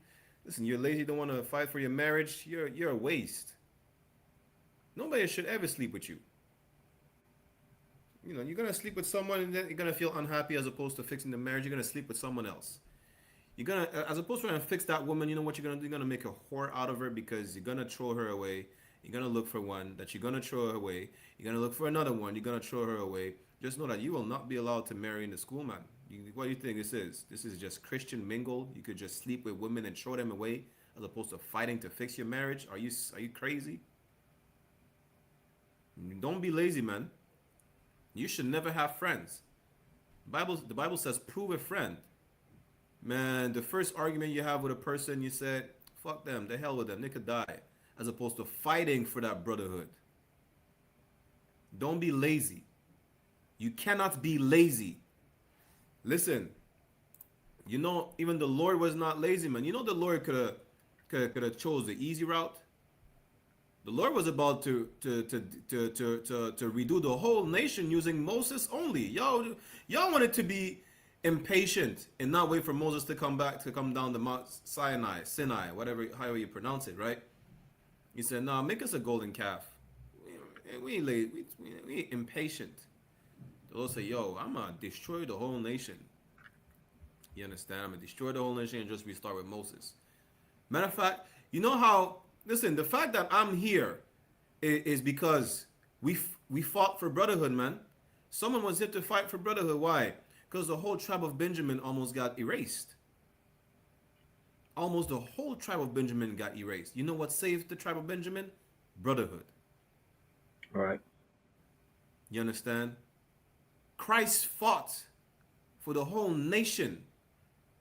Listen, you're lazy, don't want to fight for your marriage. You're a waste. Nobody should ever sleep with you. You know, you're gonna sleep with someone and then you're gonna feel unhappy as opposed to fixing the marriage. You're gonna sleep with someone else. You're gonna, as opposed to trying to fix that woman, you know what you're gonna do? You're gonna make a whore out of her because you're gonna throw her away. You're gonna look for one that you're gonna throw her away. You're gonna look for another one. You're gonna throw her away. Just know that you will not be allowed to marry in the school, man. What do you think this is? This is just Christian mingle. You could just sleep with women and throw them away as opposed to fighting to fix your marriage. Are you crazy? Don't be lazy, man. You should never have friends. The Bible says, prove a friend. Man, the first argument you have with a person, you said, fuck them, the hell with them, they could die. As opposed to fighting for that brotherhood. Don't be lazy. You cannot be lazy. Listen, you know, even the Lord was not lazy, man. You know the Lord could have chose the easy route. The Lord was about to redo the whole nation using Moses only. Y'all wanted to be impatient and not wait for Moses to come down the Mount Sinai, however you pronounce it, right? He said, "No, make us a golden calf. We ain't late. We ain't impatient." The Lord said, "Yo, I'm gonna destroy the whole nation." You understand? I'm gonna destroy the whole nation and just restart with Moses. Matter of fact, you know how? Listen, the fact that I'm here is because we fought for brotherhood, man. Someone was here to fight for brotherhood. Why? Because the whole tribe of Benjamin almost got erased. Almost the whole tribe of Benjamin got erased. You know what saved the tribe of Benjamin? Brotherhood. All right. You understand? Christ fought for the whole nation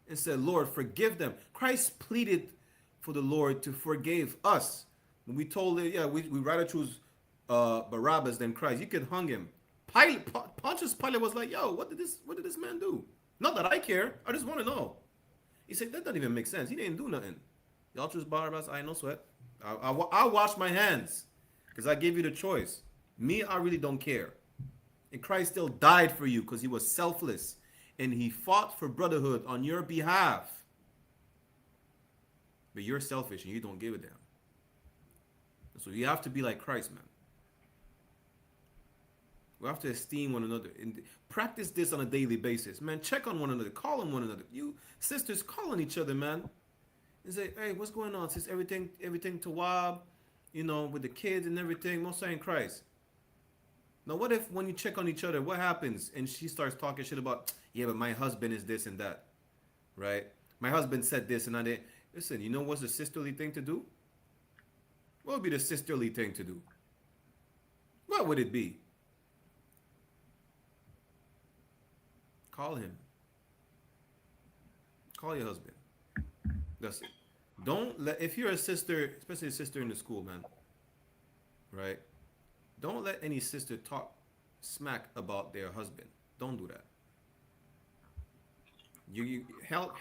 and said, Lord, forgive them. Christ pleaded for the Lord to forgive us. When we told it, yeah, we'd rather choose Barabbas than Christ. You could hung him. Pontius Pilate was like, yo, what did this man do? Not that I care. I just want to know. He said, that doesn't even make sense. He didn't do nothing. Y'all choose Barabbas? I ain't no sweat. I'll wash my hands because I gave you the choice. Me, I really don't care. And Christ still died for you because he was selfless. And he fought for brotherhood on your behalf. But you're selfish and you don't give a damn. So you have to be like Christ, man. We have to esteem one another. And practice this on a daily basis. Man, check on one another. Call on one another. You sisters, call on each other, man. And say, hey, what's going on, sis? Everything to Wab, you know, with the kids and everything. Most in Christ. Now, what if when you check on each other, what happens? And she starts talking shit about, yeah, but my husband is this and that. Right? My husband said this and I didn't. Listen, you know what's the sisterly thing to do? What would be the sisterly thing to do? What would it be? Call him. Call your husband. That's it. Don't let, if you're a sister, especially a sister in the school, man, right? Don't let any sister talk smack about their husband. Don't do that. You help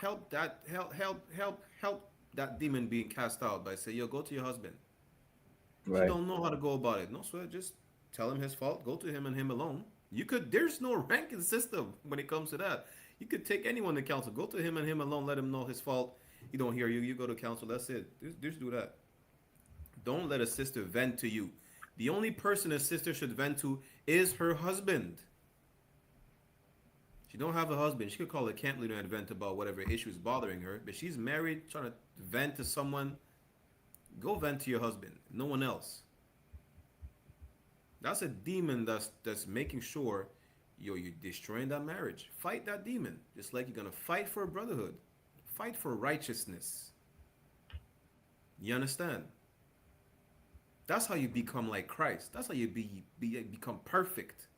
that demon being cast out by say, yo, go to your husband. Right. You don't know how to go about it. No sweat, just tell him his fault. Go to him and him alone. There's no ranking system when it comes to that. You could take anyone to counsel. Go to him and him alone. Let him know his fault. He don't hear you. You go to counsel. That's it. Just do that. Don't let a sister vent to you. The only person a sister should vent to is her husband. She don't have a husband. She could call a camp leader and vent about whatever issue is bothering her. But she's married, trying to vent to someone. Go vent to your husband. No one else. That's a demon that's making sure you're destroying that marriage. Fight that demon. Just like you're gonna fight for brotherhood. Fight for righteousness. You understand? That's how you become like Christ. That's how you become perfect,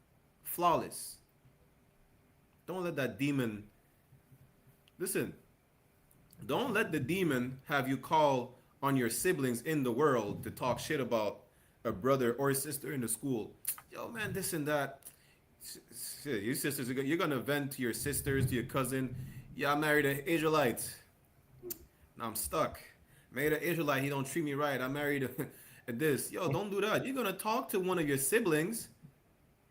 flawless. Don't let that demon. Listen. Don't let the demon have you call on your siblings in the world to talk shit about a brother or a sister in the school. Yo, man, this and that. Shit, you sisters, you're gonna vent to your sisters, to your cousin. Yeah, I married an Israelite. Now I'm stuck. Married an Israelite. He don't treat me right. I married a this. Yo, don't do that. You're gonna talk to one of your siblings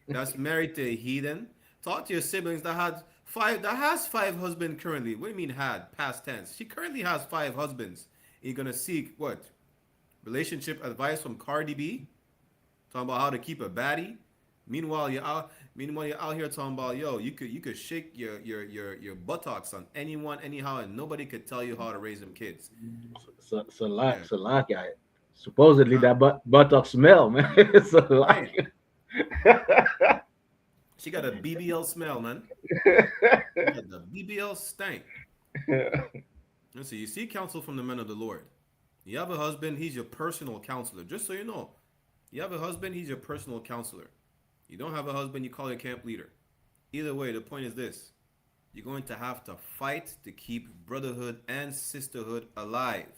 that's married to a heathen. Talk to your siblings that has five husbands currently. What do you mean had? Past tense. She currently has 5 husbands. You're gonna seek what? Relationship advice from Cardi B? Talking about how to keep a baddie. Meanwhile, you're out here talking about, yo, you could shake your buttocks on anyone, anyhow, and nobody could tell you how to raise them kids. Salaki. Supposedly that buttock smell, man. Salaki. She got a BBL smell, man. She got the BBL stank. Let's see. You see counsel from the men of the Lord. You have a husband, he's your personal counselor. Just so you know. You have a husband, he's your personal counselor. You don't have a husband, you call your camp leader. Either way, the point is this. You're going to have to fight to keep brotherhood and sisterhood alive.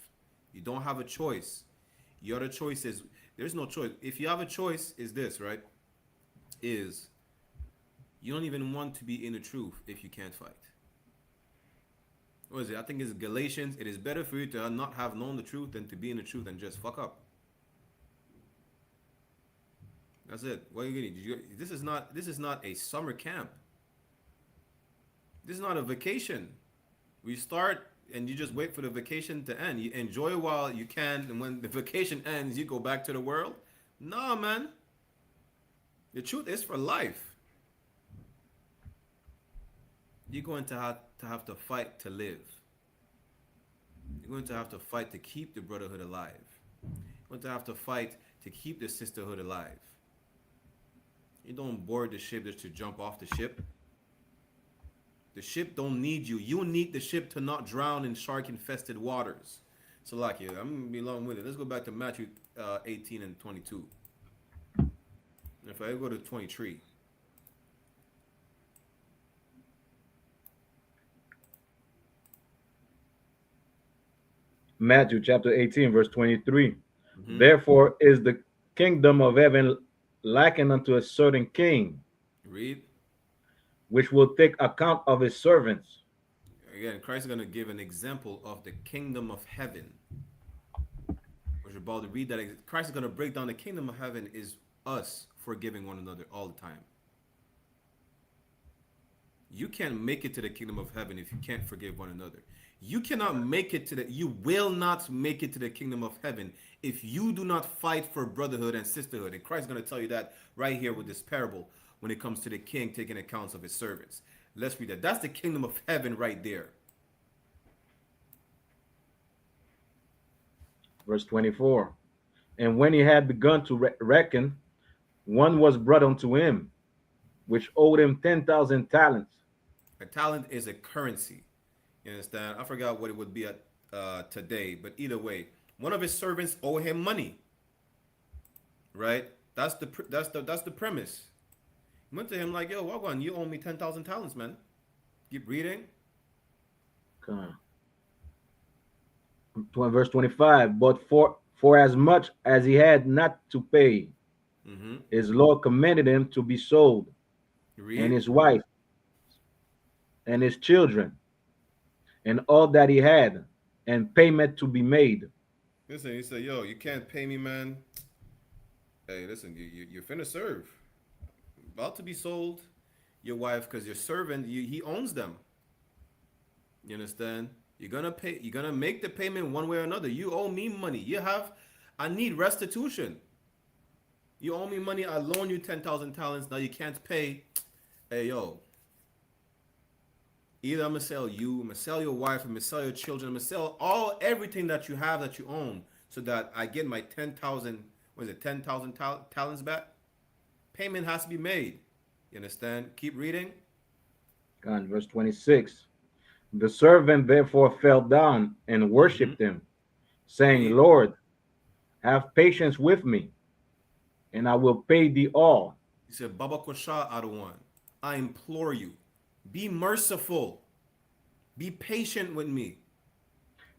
You don't have a choice. Your other choice is, there's no choice. If you have a choice, is this, right? Is you don't even want to be in the truth if you can't fight. What is it? I think it's Galatians. It is better for you to not have known the truth than to be in the truth and just fuck up. That's it. What are you gonna do? This is not a summer camp. This is not a vacation. We start and you just wait for the vacation to end. You enjoy while you can, and when the vacation ends, you go back to the world. Nah, man. The truth is for life. You're going to have to fight to live. You're going to have to fight to keep the brotherhood alive. You're going to have to fight to keep the sisterhood alive. You don't board the ship just to jump off the ship. The ship don't need you. You need the ship to not drown in shark-infested waters. So, like, I'm going to be long with it. Let's go back to Matthew 18 and 22. If I go to 23. Matthew chapter 18, verse 23. Mm-hmm. Therefore is the kingdom of heaven likened unto a certain king. Read. Which will take account of his servants. Again, Christ is going to give an example of the kingdom of heaven. We're about to read that. Christ is going to break down the kingdom of heaven is us forgiving one another all the time. You can't make it to the kingdom of heaven if you can't forgive one another. You cannot make it to you will not make it to the kingdom of heaven if you do not fight for brotherhood and sisterhood. And Christ is going to tell you that right here with this parable when it comes to the king taking accounts of his servants. Let's read that. That's the kingdom of heaven right there. Verse 24. And when he had begun to reckon, one was brought unto him, which owed him 10,000 talents. A talent is a currency. You understand? I forgot what it would be at today, but either way, one of his servants owed him money. Right? That's the premise. He went to him like, yo, Wagwan, you owe me 10,000 talents, man. Keep reading. Okay. Verse 25. But for as much as he had not to pay, his Lord commanded him to be sold, and his wife, and his children, and all that he had, and payment to be made. Listen, he said, yo, you can't pay me, man. Hey, listen, you're finna serve. About to be sold, your wife, because your servant, he owns them. You understand? You're gonna pay. You're gonna make the payment one way or another. You owe me money. I need restitution. You owe me money. I loan you 10,000 talents. Now you can't pay. Hey, yo. Either I'm gonna sell you, I'm gonna sell your wife, I'm gonna sell your children, I'm gonna sell everything that you have, that you own, so that I get my 10,000, what is it, 10,000 talents back. Payment has to be made. You understand? Keep reading. God, verse 26. The servant therefore fell down and worshipped him, saying, Read. Lord, have patience with me, and I will pay thee all. He said, Baba Kosha Adawan, I implore you, be merciful, be patient with me.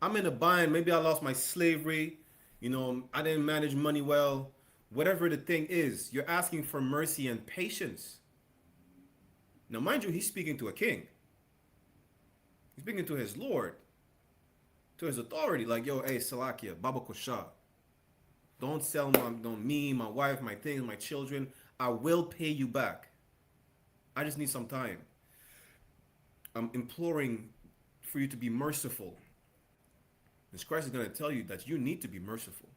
I'm in a bind. Maybe I lost my slavery. You know, I didn't manage money well. Whatever the thing is, you're asking for mercy and patience. Now, mind you, he's speaking to a king. He's speaking to his Lord, to his authority. Like, yo, hey, Salakia, Baba Kosha, don't sell me, my wife, my things, my children. I will pay you back. I just need some time. I'm imploring for you to be merciful. Because Christ is going to tell you that you need to be merciful.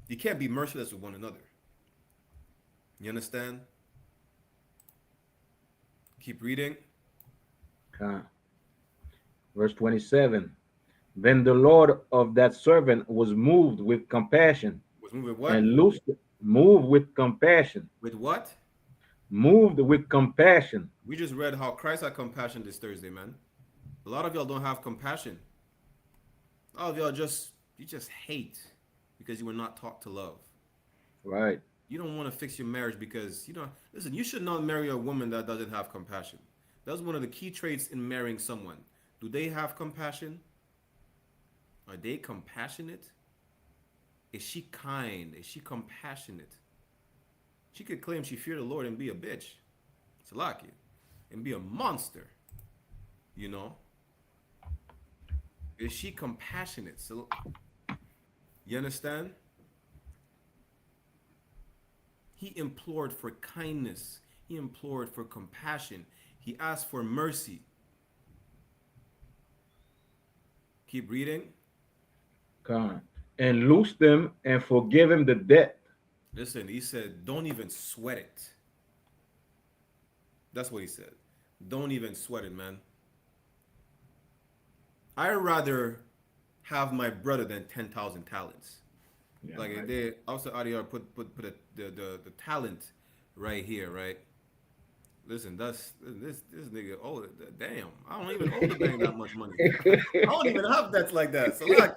You can't be merciless with one another. You understand? Keep reading. Verse 27. Then the Lord of that servant was moved with compassion. Was moved with what? And loosed, moved with compassion. With what? Moved with compassion. We just read how Christ had compassion this Thursday, man. A lot of y'all don't have compassion. A lot of y'all you just hate because you were not taught to love. Right. You don't want to fix your marriage because, listen, you should not marry a woman that doesn't have compassion. That's one of the key traits in marrying someone. Do they have compassion? Are they compassionate? Is she kind? Is she compassionate? She could claim she feared the Lord and be a bitch. Salakia. And be a monster. You know? Is she compassionate? So, you understand? He implored for kindness. He implored for compassion. He asked for mercy. Keep reading. God. And loose them and forgive him the debt. Listen, he said, don't even sweat it. That's what he said. Don't even sweat it, man. I'd rather have my brother than 10,000 talents. Yeah, like right. They also Adiyar put the talent right here, right? Listen, this nigga owe damn. I don't even owe the bank that much money. I don't even have debts like that. So like,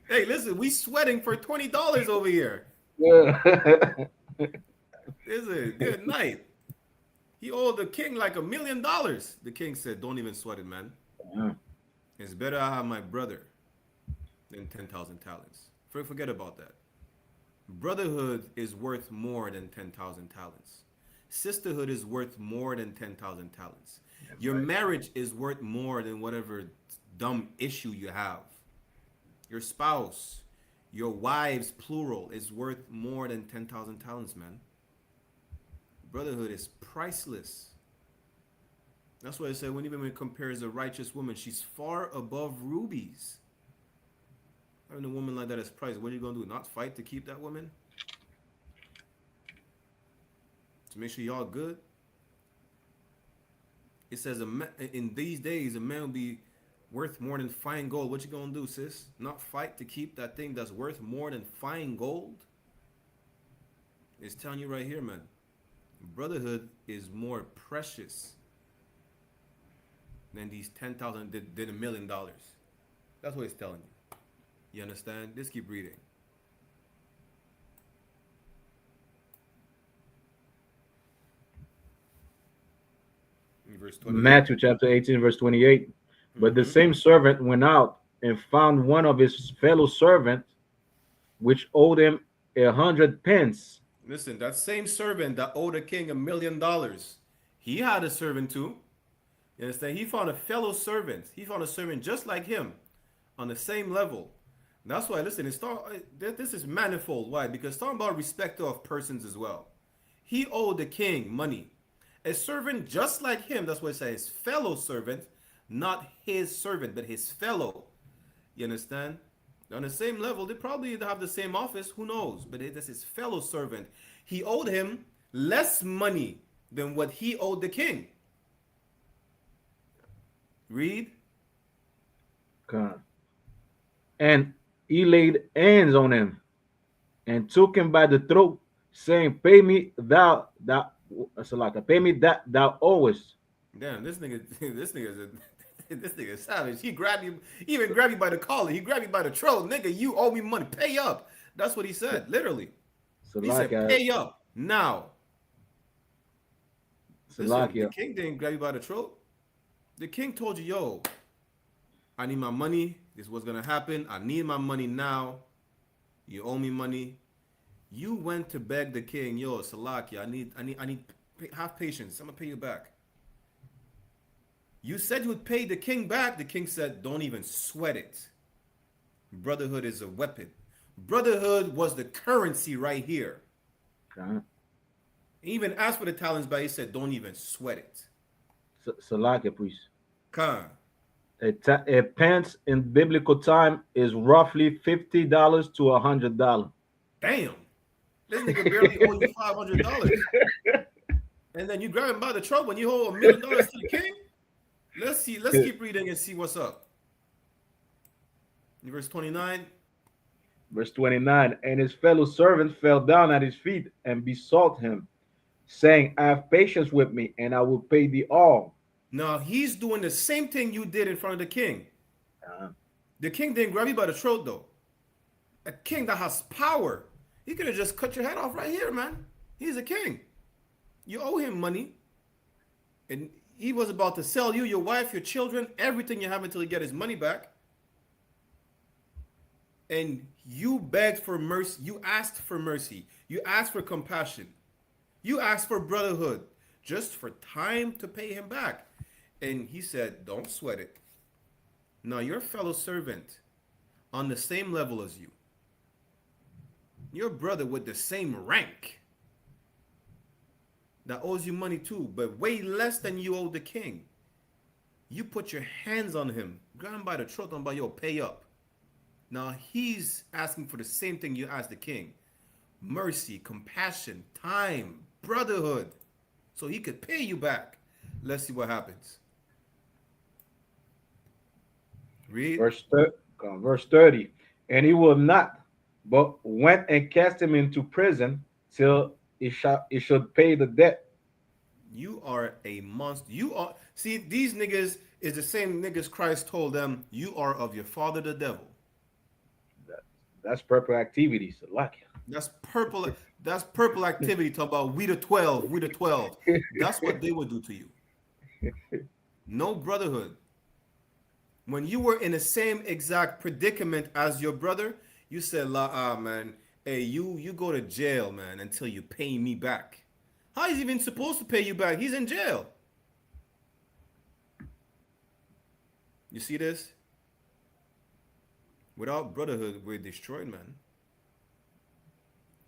listen, we sweating for $20 over here. Yeah. This is a good night. He owed the king like $1 million. The king said, "Don't even sweat it, man. Yeah. It's better I have my brother than 10,000 talents." Forget about that. Brotherhood is worth more than 10,000 talents. Sisterhood is worth more than 10,000 talents. That's your right. Marriage is worth more than whatever dumb issue you have. Your spouse, your wives, plural, is worth more than 10,000 talents, man. Brotherhood is priceless. That's why I say when it compares a righteous woman, she's far above rubies. Having a woman like that is priceless. What are you going to do? Not fight to keep that woman? To make sure y'all good? It says in these days, a man will be worth more than fine gold. What you going to do, sis? Not fight to keep that thing that's worth more than fine gold? It's telling you right here, man. Brotherhood is more precious than these 10,000 than $1 million. That's what it's telling you. You understand? Just keep reading. Verse 28. Matthew chapter 18, verse 28. But the same servant went out and found one of his fellow servants, which owed him 100 pence. Listen, that same servant that owed a king $1 million, he had a servant too. You understand? He found a fellow servant. He found a servant just like him on the same level. That's why, listen, this is manifold. Why? Because it's talking about respect of persons as well. He owed the king money. A servant just like him, that's what it says, fellow servant, not his servant, but his fellow. You understand? On the same level, they probably have the same office, who knows? But that's his fellow servant. He owed him less money than what he owed the king. Read. Con. And he laid hands on him and took him by the throat, saying, "Pay me pay me that thou owest." Damn, this nigga, this nigga is this nigga is savage. He grabbed you, he even grabbed you by the collar. He grabbed you by the throat. Nigga, you owe me money. Pay up. That's what he said, literally. He said, pay up now. Listen, the king didn't grab you by the throat. The king told you, yo, I need my money. This is what's gonna happen. I need my money now. You owe me money. You went to beg the king, yo, Salakia, I need, have patience. I'm gonna pay you back. You said you would pay the king back. The king said, don't even sweat it. Brotherhood is a weapon. Brotherhood was the currency right here. He even asked for the talents back. He said, don't even sweat it. Salakia, priest. Khan. A pence in biblical time is roughly $50 to $100. Damn. This nigga barely owe you $500. And then you grab him by the throat when you owe $1 million to the king? Let's see. Let's keep reading and see what's up. In verse 29. Verse 29. And his fellow servant fell down at his feet and besought him, saying, have patience with me, and I will pay thee all. Now he's doing the same thing you did in front of the king. The king didn't grab you by the throat, though. A king that has power. He could have just cut your head off right here, man. He's a king. You owe him money. And he was about to sell you, your wife, your children, everything you have until he get his money back. And you begged for mercy. You asked for mercy. You asked for compassion. You asked for brotherhood just for time to pay him back. And he said, don't sweat it. Now, your fellow servant on the same level as you, your brother with the same rank that owes you money too, but way less than you owe the king. You put your hands on him, grab him by the throat, and by yo, pay up. Now he's asking for the same thing you asked the king. Mercy, compassion, time, brotherhood, so he could pay you back. Let's see what happens. Read. Verse 30. And he will not, but went and cast him into prison till he should pay the debt. You are a monster. You are, see, these niggas is the same niggas Christ told them, you are of your father the devil. That's purple activities. That's purple activity. Talk about we the 12, we the 12. That's what they would do to you. No brotherhood. When you were in the same exact predicament as your brother, you said, man, hey, you go to jail, man, until you pay me back. How is he even supposed to pay you back? He's in jail. You see this? Without brotherhood, we're destroyed, man.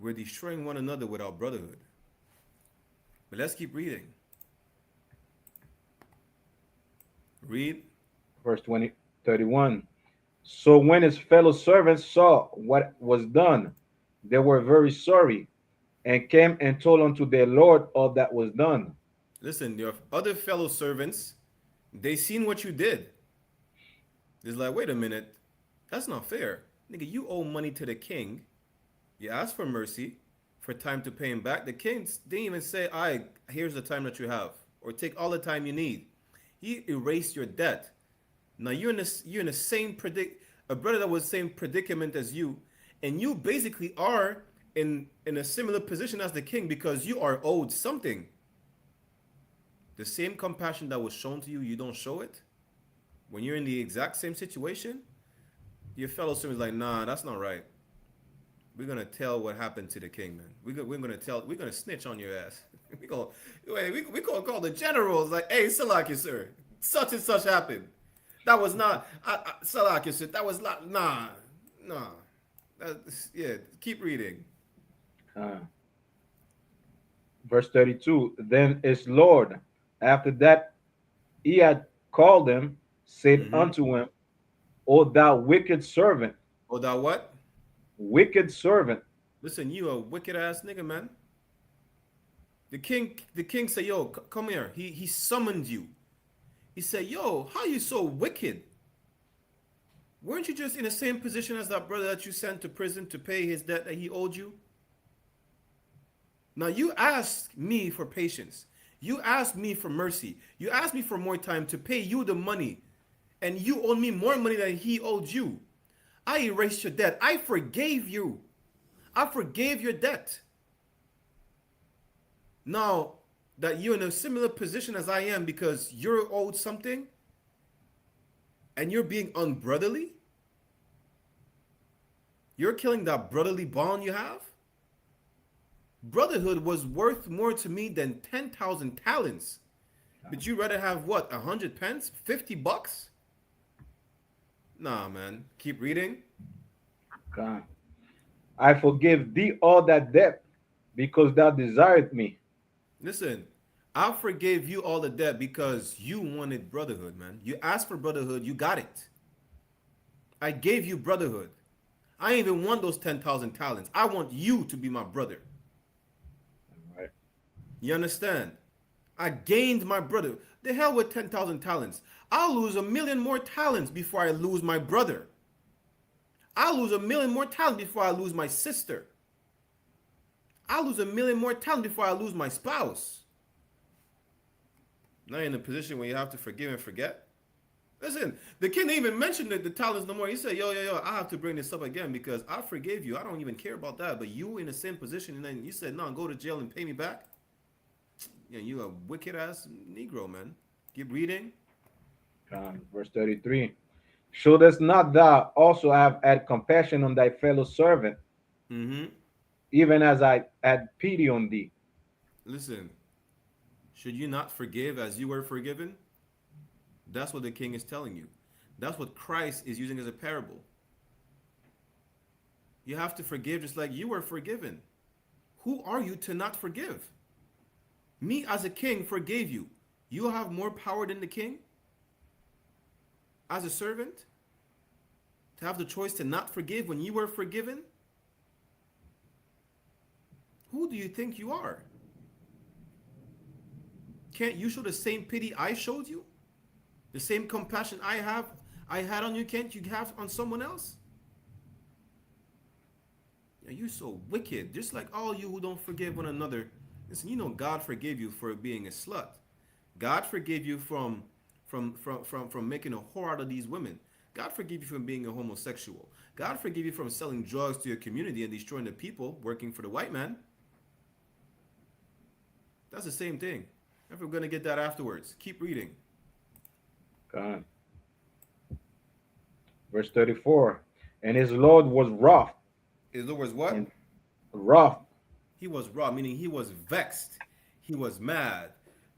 We're destroying one another without brotherhood. But let's keep reading. Read. Verse 31. So when his fellow servants saw what was done, they were very sorry, and came and told unto their Lord all that was done. Listen, your other fellow servants, they seen what you did. It's like, wait a minute, that's not fair. Nigga, you owe money to the king. You asked for mercy, for time to pay him back. The king didn't even say, all right, here's the time that you have, or take all the time you need. He erased your debt. Now you're in the same a brother that was the same predicament as you, and you basically are in a similar position as the king because you are owed something. The same compassion that was shown to you, you don't show it. When you're in the exact same situation, your fellow servant's like, nah, that's not right. We're gonna tell what happened to the king, man. We're gonna snitch on your ass. we gonna call the generals like, hey, Salakia, sir, such and such happened. That was not Salakia, sir. That was not nah. Yeah, keep reading. Verse 32. Then his Lord, after that he had called him, said unto him, O thou wicked servant. O thou what? Wicked servant. Listen, you a wicked ass nigga, man. The king said, yo, come here. He summoned you. He said, yo, how you so wicked? Weren't you just in the same position as that brother that you sent to prison to pay his debt that he owed you? Now you asked me for patience. You asked me for mercy. You asked me for more time to pay you the money. And you owed me more money than he owed you. I erased your debt. I forgave you. I forgave your debt. Now that you're in a similar position as I am because you're owed something and you're being unbrotherly, you're killing that brotherly bond you have. Brotherhood was worth more to me than 10,000 talents. But you rather have what, 100 pence? 50 bucks? Nah, man. Keep reading. God. I forgive thee all that debt because thou desired me. Listen, I forgave you all the debt because you wanted brotherhood, man. You asked for brotherhood, you got it. I gave you brotherhood. I ain't even want those 10,000 talents. I want you to be my brother. Right. You understand? I gained my brother. The hell with 10,000 talents. I'll lose 1,000,000 more talents before I lose my brother. I'll lose 1,000,000 more talents before I lose my sister. I'll lose 1,000,000 more talents before I lose my spouse. Now you're in a position where you have to forgive and forget. Listen, the king didn't even mention the talents no more. He said, yo, I have to bring this up again because I forgave you. I don't even care about that. But you in the same position, and then you said, no, go to jail and pay me back. Yeah, you a wicked ass Negro, man. Keep reading. Verse 33. Shouldest not thou also have had compassion on thy fellow servant, even as I had pity on thee? Listen, should you not forgive as you were forgiven? That's what the king is telling you. That's what Christ is using as a parable. You have to forgive just like you were forgiven. Who are you to not forgive? Me as a king forgave you. You have more power than the king? As a servant? To have the choice to not forgive when you were forgiven? Who do you think you are? Can't you show the same pity I showed you? The same compassion I had on you, can't you have on someone else? You're so wicked. Just like all you who don't forgive one another. Listen, you know God forgave you for being a slut. God forgave you from making a whore out of these women. God forgave you from being a homosexual. God forgave you from selling drugs to your community and destroying the people working for the white man. That's the same thing. If we're going to get that afterwards. Keep reading. God. Verse 34. And his Lord was wroth. His Lord was what? Wroth. He was wroth, meaning he was vexed. He was mad.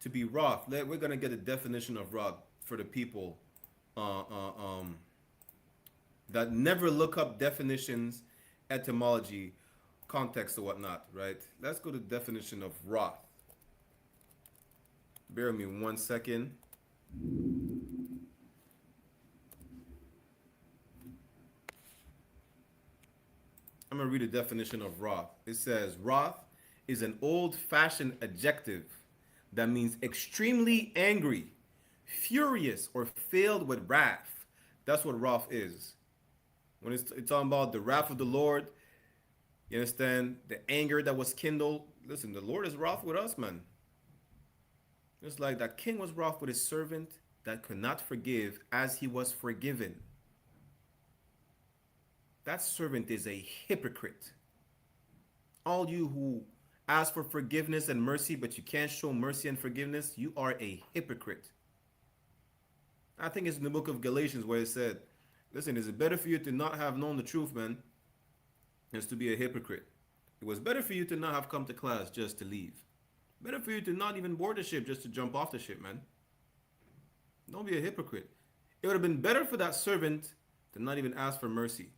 To be wroth. We're going to get a definition of wrath for the people that never look up definitions, etymology, context, or whatnot, right? Let's go to the definition of wrath. Bear with me 1 second. I'm going to read a definition of wrath. It says, wrath is an old-fashioned adjective that means extremely angry, furious, or filled with wrath. That's what wrath is. When it's talking about the wrath of the Lord, you understand? The anger that was kindled. Listen, the Lord is wroth with us, man. Just like that king was wroth with his servant that could not forgive as he was forgiven. That servant is a hypocrite. All you who ask for forgiveness and mercy, but you can't show mercy and forgiveness, you are a hypocrite. I think it's in the book of Galatians where it said, listen, is it better for you to not have known the truth, man, than to be a hypocrite? It was better for you to not have come to class just to leave. Better for you to not even board the ship just to jump off the ship, man. Don't be a hypocrite. It would have been better for that servant to not even ask for mercy.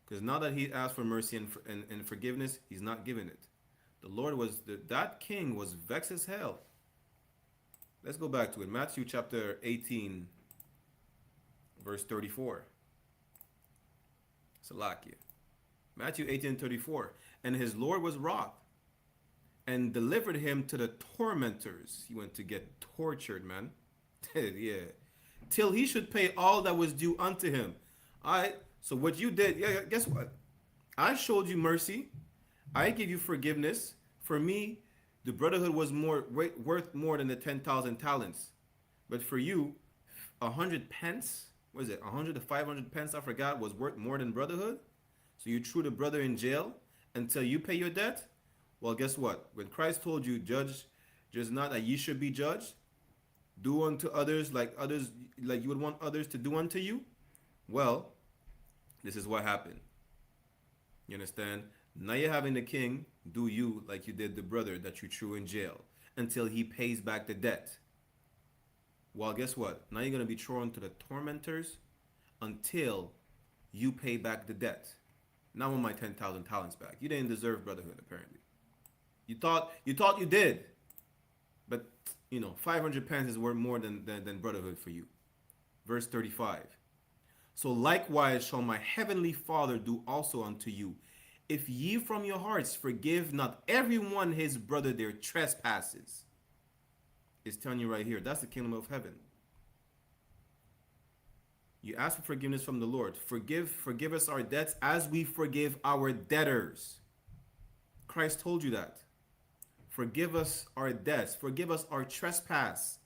Because now that he asked for mercy and forgiveness, he's not giving it. The Lord was, that king was vexed as hell. Let's go back to it. Matthew chapter 18, verse 34. Salakia. Matthew 18:34. And his Lord was wroth and delivered him to the tormentors. He went to get tortured, man. Yeah. till he should pay all that was due unto him. All right. So what you did, guess what? I showed you mercy. I give you forgiveness. For me, the brotherhood was worth more than the 10,000 talents. But for you, 100 pence, what is it? 100 to 500 pence, I forgot, was worth more than brotherhood. So you threw the brother in jail until you pay your debt. Well, guess what? When Christ told you, judge not that ye should be judged, do unto others like you would want others to do unto you. Well, this is what happened. You understand? Now you're having the king do you like you did the brother that you threw in jail until he pays back the debt. Well, guess what? Now you're going to be thrown to the tormentors until you pay back the debt. Now I want my 10,000 talents back. You didn't deserve brotherhood, apparently. You thought you did. But, 500 pence is worth more than brotherhood for you. Verse 35. So likewise shall my heavenly Father do also unto you, if ye from your hearts forgive not everyone his brother their trespasses. It's telling you right here, that's the kingdom of heaven. You ask for forgiveness from the Lord. Forgive us our debts as we forgive our debtors. Christ told you that. Forgive us our debts. Forgive us our trespass.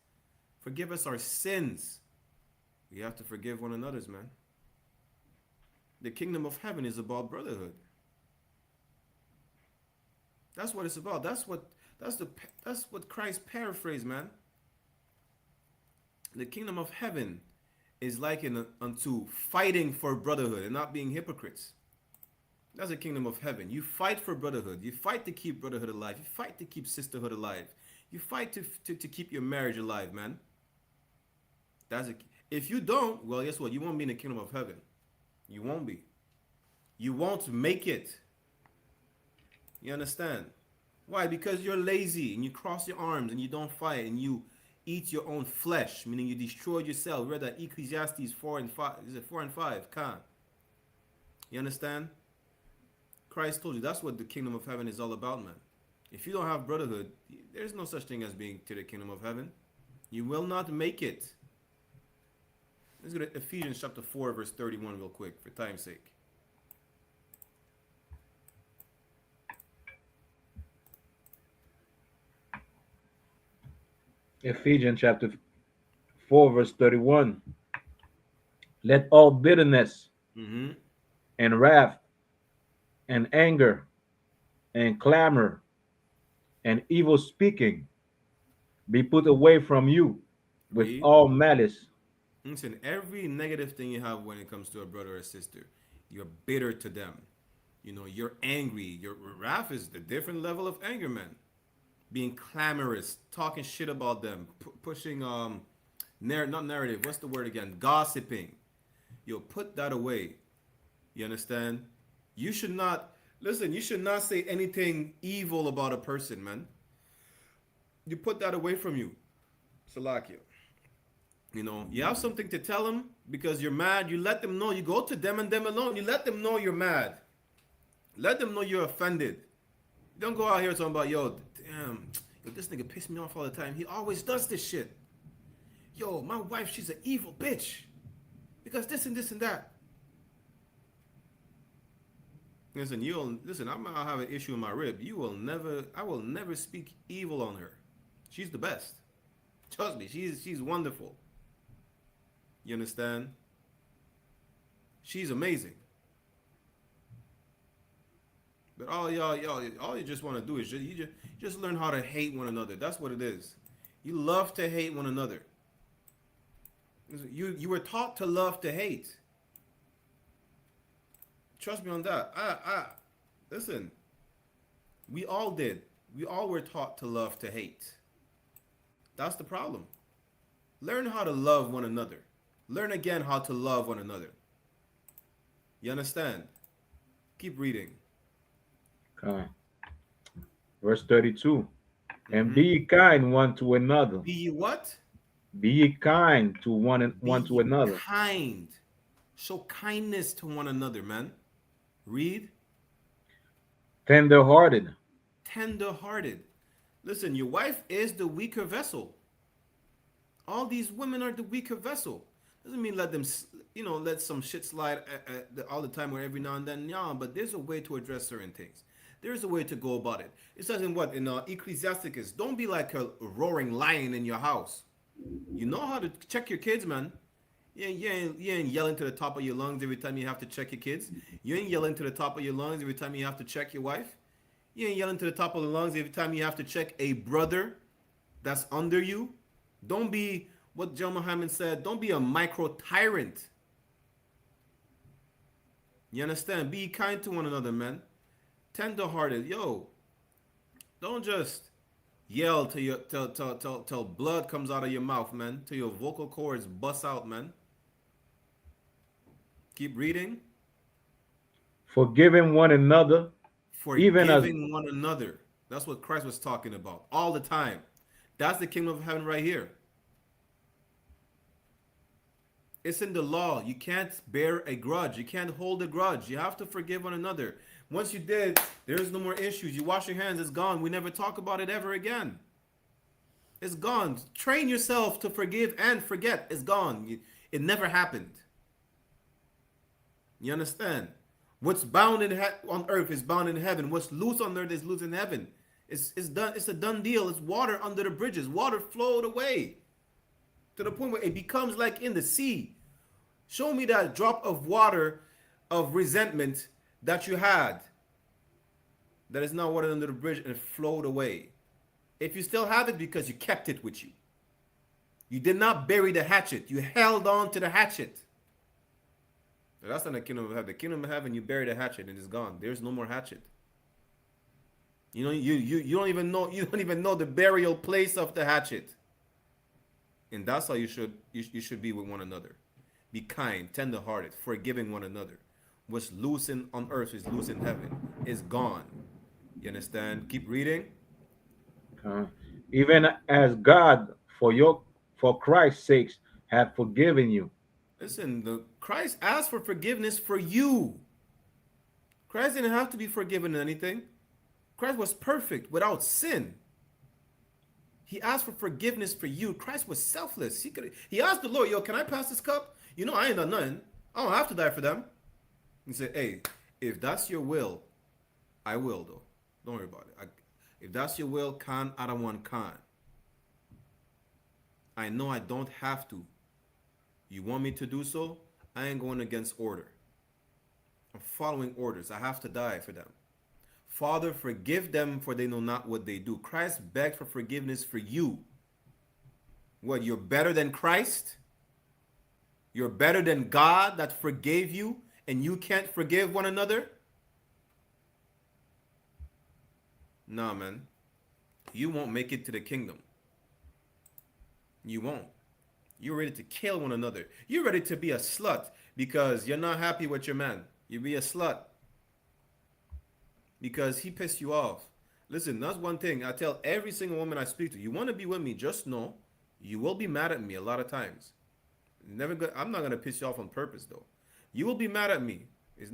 Forgive us our sins. We have to forgive one another's, man. The kingdom of heaven is about brotherhood. That's what it's about. That's what Christ paraphrased, man. The kingdom of heaven is likened unto fighting for brotherhood and not being hypocrites. That's the kingdom of heaven. You fight for brotherhood. You fight to keep brotherhood alive. You fight to keep sisterhood alive. You fight to keep your marriage alive, man. If you don't, well, guess what? You won't be in the kingdom of heaven. You won't be. You won't make it. You understand? Why? Because you're lazy and you cross your arms and you don't fight and you eat your own flesh, meaning you destroyed yourself. We read that Ecclesiastes 4 and 5. Is it 4 and 5? You understand? Christ told you that's what the kingdom of heaven is all about, man. If you don't have brotherhood, there's no such thing as being to the kingdom of heaven. You will not make it. Let's go to Ephesians chapter 4, verse 31 real quick, for time's sake. Ephesians chapter 4, verse 31. Let all bitterness and wrath and anger and clamor and evil speaking be put away from you with all malice. Listen, every negative thing you have when it comes to a brother or sister, you're bitter to them. You're angry. Your wrath is the different level of anger, man. Being clamorous, talking shit about them, pushing not narrative. What's the word again? Gossiping. Put that away. You understand? You should not say anything evil about a person, man. You put that away from you. Salakia. You have something to tell them because you're mad. You let them know. You go to them and them alone. You let them know you're mad. Let them know you're offended. You don't go out here talking about, damn, this nigga pissed me off all the time. He always does this shit. My wife, she's an evil bitch. Because this and this and that. Listen, I might have an issue in my rib. I will never speak evil on her. She's the best. Trust me, she's wonderful. You understand? She's amazing. But all you just want to do is just learn how to hate one another. That's what it is. You love to hate one another. You were taught to love to hate. Trust me on that. Listen. We all did. We all were taught to love to hate. That's the problem. Learn how to love one another. Learn again how to love one another. You understand? Keep reading. Okay. Verse 32. And be ye kind one to another. Be ye what? Be ye kind to one to another. Kind. Show kindness to one another, man. Read. Tender-hearted. Tender-hearted. Listen, your wife is the weaker vessel. All these women are the weaker vessel. Doesn't mean let them, let some shit slide all the time or every now and then. Yeah, but there's a way to address certain things. There's a way to go about it. It says in what? In Ecclesiasticus, don't be like a roaring lion in your house. You know how to check your kids, man. You ain't yelling to the top of your lungs every time you have to check your kids. You ain't yelling to the top of your lungs every time you have to check your wife. You ain't yelling to the top of the lungs every time you have to check a brother that's under you. Don't be, what John Muhammad said, don't be a micro tyrant. You understand? Be kind to one another, man. Tender-hearted. Yo, don't just yell till blood comes out of your mouth, man. Till your vocal cords bust out, man. Keep reading. Forgiving one another, Forgiving one another. That's what Christ was talking about all the time. That's the kingdom of heaven right here. It's in the law. You can't bear a grudge. You can't hold a grudge. You have to forgive one another. Once you did, there's no more issues. You wash your hands, it's gone. We never talk about it ever again. It's gone. Train yourself to forgive and forget. It's gone. It never happened. You understand? What's bound on earth is bound in heaven. What's loose on earth is loose in heaven. It's done. It's a done deal. It's water under the bridges. Water flowed away to the point where it becomes like in the sea. Show me that drop of water of resentment that you had that is now water under the bridge and it flowed away. If you still have it, because you kept it with you. You did not bury the hatchet. You held on to the hatchet. That's not the kingdom of heaven. The kingdom of heaven, you bury the hatchet and it's gone. There's no more hatchet. You know, you don't even know the burial place of the hatchet. And that's how you should be with one another. Be kind, tender-hearted, forgiving one another. What's loose on earth is loose in heaven. It's gone. You understand? Keep reading. Even as God, for Christ's sakes, have forgiven you. Listen, Christ asked for forgiveness for you. Christ didn't have to be forgiven anything. Christ was perfect, without sin. He asked for forgiveness for you. Christ was selfless. He asked the Lord, yo, can I pass this cup? You know, I ain't done nothing. I don't have to die for them. He said, hey, if that's your will, I will, though. Don't worry about it. If that's your will, can Adawan can. I know I don't have to. You want me to do so? I ain't going against order. I'm following orders. I have to die for them. Father, forgive them, for they know not what they do. Christ begged for forgiveness for you. What, you're better than Christ? You're better than God that forgave you, and you can't forgive one another? Nah, man. You won't make it to the kingdom. You won't. You're ready to kill one another. You're ready to be a slut because you're not happy with your man. You be a slut because he pissed you off. Listen, that's one thing I tell every single woman I speak to. You want to be with me, just know you will be mad at me a lot of times. I'm not going to piss you off on purpose, though. You will be mad at me. It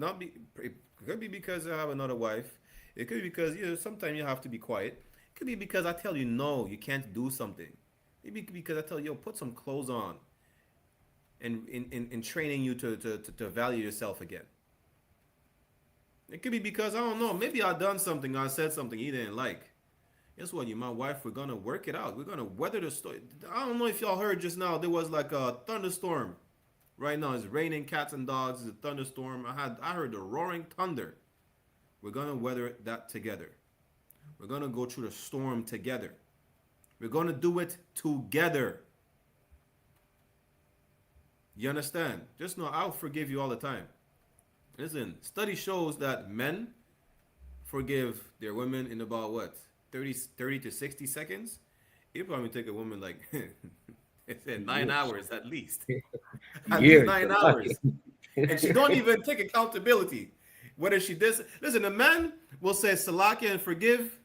could be because I have another wife. It could be because sometimes you have to be quiet. It could be because I tell you, no, you can't do something. Maybe because I tell you, put some clothes on, and in training you to value yourself again. It could be because, I don't know, maybe I done something, I said something he didn't like. Guess what, you, my wife, we're going to work it out. We're going to weather the storm. I don't know if y'all heard just now, there was like a thunderstorm. Right now, it's raining cats and dogs. It's a thunderstorm. I heard the roaring thunder. We're going to weather that together. We're going to go through the storm together. We're going to do it together. You understand? Just know I'll forgive you all the time. Listen, study shows that men forgive their women in about what? 30 to 60 seconds? It probably take a woman like it said 9 hours at least. At least 9 hours. And she don't even take accountability. Whether she does, listen, a man will say salakia and forgive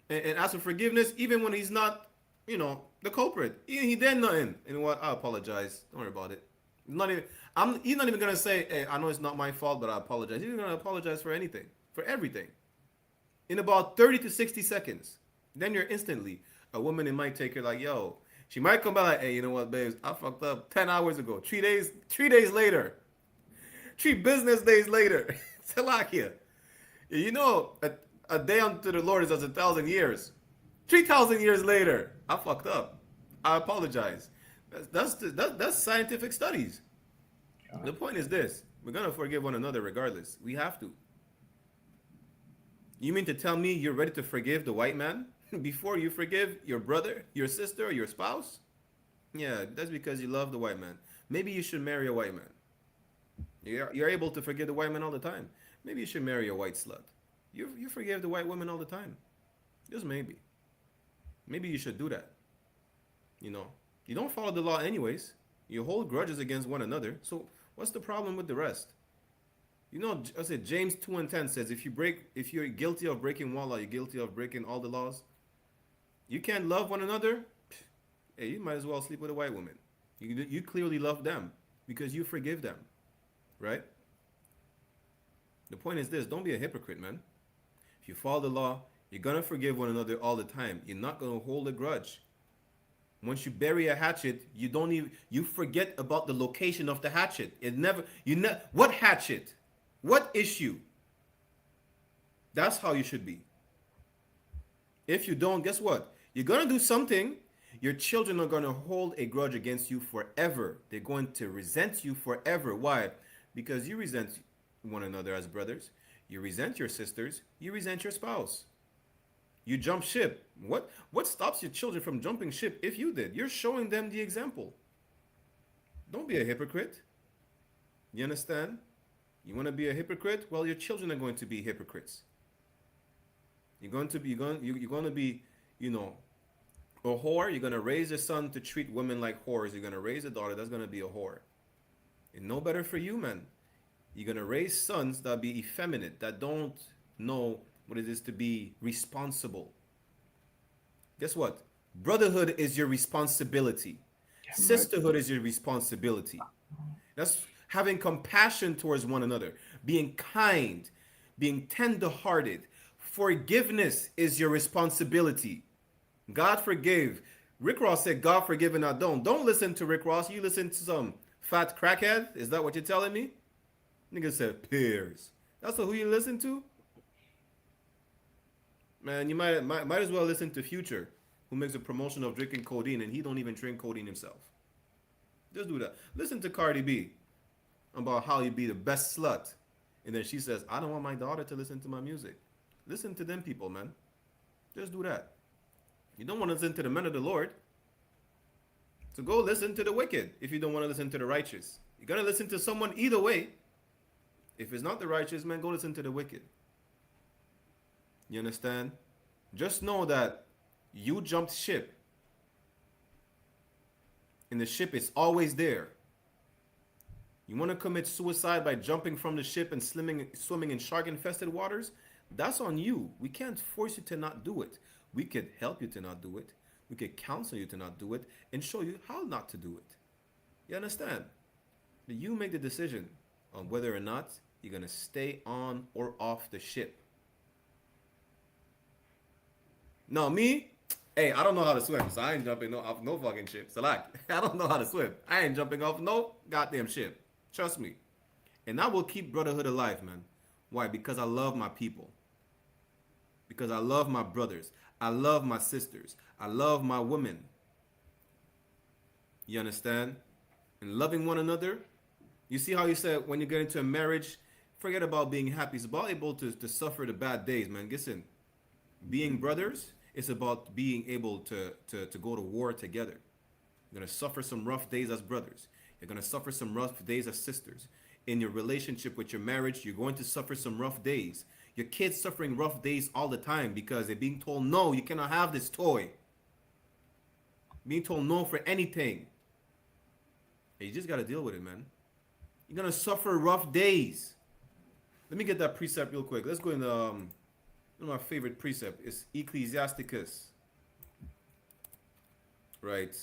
and ask for forgiveness even when he's not, the culprit. He did nothing. You know what? I apologize. Don't worry about it. He's not even gonna say, hey, I know it's not my fault, but I apologize. He's gonna apologize for anything, for everything. In about 30 to 60 seconds. Then you're instantly, a woman, it might take her like, yo, She might come back like, hey, you know what, babes? I fucked up 10 hours ago. 3 days later. 3 business days later. Salakia. You know, a day unto the Lord is as 1,000 years. 3,000 years later, I fucked up. I apologize. That's scientific studies. The point is this: we're gonna forgive one another regardless. We have to. You mean to tell me you're ready to forgive the white man before you forgive your brother, your sister, or your spouse? Yeah, that's because you love the white man. Maybe you should marry a white man. You're able to forgive the white man all the time. Maybe you should marry a white slut. You forgive the white woman all the time. Just maybe. Maybe you should do that. You know, you don't follow the law anyways. You hold grudges against one another. So what's the problem with the rest? You know, I said James 2:10 says if you're guilty of breaking one law, you're guilty of breaking all the laws. You can't love one another. Hey, you might as well sleep with a white woman. You clearly love them because you forgive them, right? The point is this: don't be a hypocrite, man. If you follow the law, you're gonna forgive one another all the time. You're not gonna hold a grudge. Once you bury a hatchet, you forget about the location of the hatchet. What hatchet? What issue? That's how you should be. If you don't, guess what? You're gonna do something. Your children are gonna hold a grudge against you forever. They're going to resent you forever. Why? Because you resent one another as brothers. You resent your sisters. You resent your spouse. You jump ship. What stops your children from jumping ship if you did? You're showing them the example. Don't be a hypocrite. You understand? You want to be a hypocrite? Well, your children are going to be hypocrites. You're going to be, you know, a whore. You're going to raise a son to treat women like whores. You're going to raise a daughter that's going to be a whore. And no better for you, man. You're going to raise sons that be effeminate, that don't know what it is to be responsible. Guess what? Brotherhood is your responsibility. Sisterhood is your responsibility. That's having compassion towards one another, being kind, being tender-hearted. Forgiveness is your responsibility. God forgave. Rick Ross said, God forgive and I don't. Don't listen to Rick Ross. You listen to some fat crackhead? Is that what you're telling me? Nigga said, peers. That's who you listen to? Man, you might as well listen to Future, who makes a promotion of drinking codeine, and he don't even drink codeine himself. Just do that. Listen to Cardi B about how you be the best slut, and then she says, I don't want my daughter to listen to my music. Listen to them people, man. Just do that. You don't want to listen to the men of the Lord, so go listen to the wicked if you don't want to listen to the righteous. You're going to listen to someone either way. If it's not the righteous, man, go listen to the wicked. You understand? Just know that you jumped ship. And the ship is always there. You want to commit suicide by jumping from the ship and swimming in shark-infested waters? That's on you. We can't force you to not do it. We could help you to not do it. We could counsel you to not do it and show you how not to do it. You understand? You make the decision on whether or not you're going to stay on or off the ship. No, me, hey, I don't know how to swim, so I ain't jumping off no fucking ship. So like, I don't know how to swim. I ain't jumping off no goddamn ship. Trust me. And I will keep brotherhood alive, man. Why? Because I love my people. Because I love my brothers. I love my sisters. I love my women. You understand? And loving one another. You see how you said when you get into a marriage, forget about being happy. It's about able to suffer the bad days, man. Listen, being brothers, it's about being able to go to war together. You're going to suffer some rough days as brothers. You're going to suffer some rough days as sisters. In your relationship with your marriage, you're going to suffer some rough days. Your kids suffering rough days all the time because they're being told, no, you cannot have this toy. Being told no for anything. And you just got to deal with it, man. You're going to suffer rough days. Let me get that precept real quick. Let's go in one of my favorite precept is Ecclesiasticus. Right.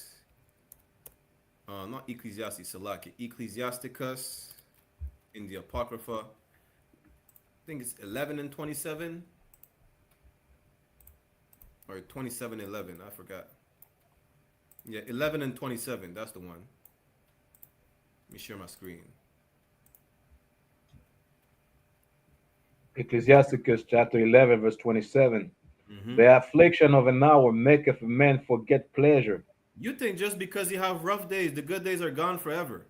Not Ecclesiastes, Salaki. Ecclesiasticus in the Apocrypha. I think it's 11 and 27. Or 27:11. I forgot. Yeah, 11 and 27. That's the one. Let me share my screen. Ecclesiasticus chapter 11, verse 27. The affliction of an hour maketh a man forget pleasure. You think just because you have rough days, the good days are gone forever.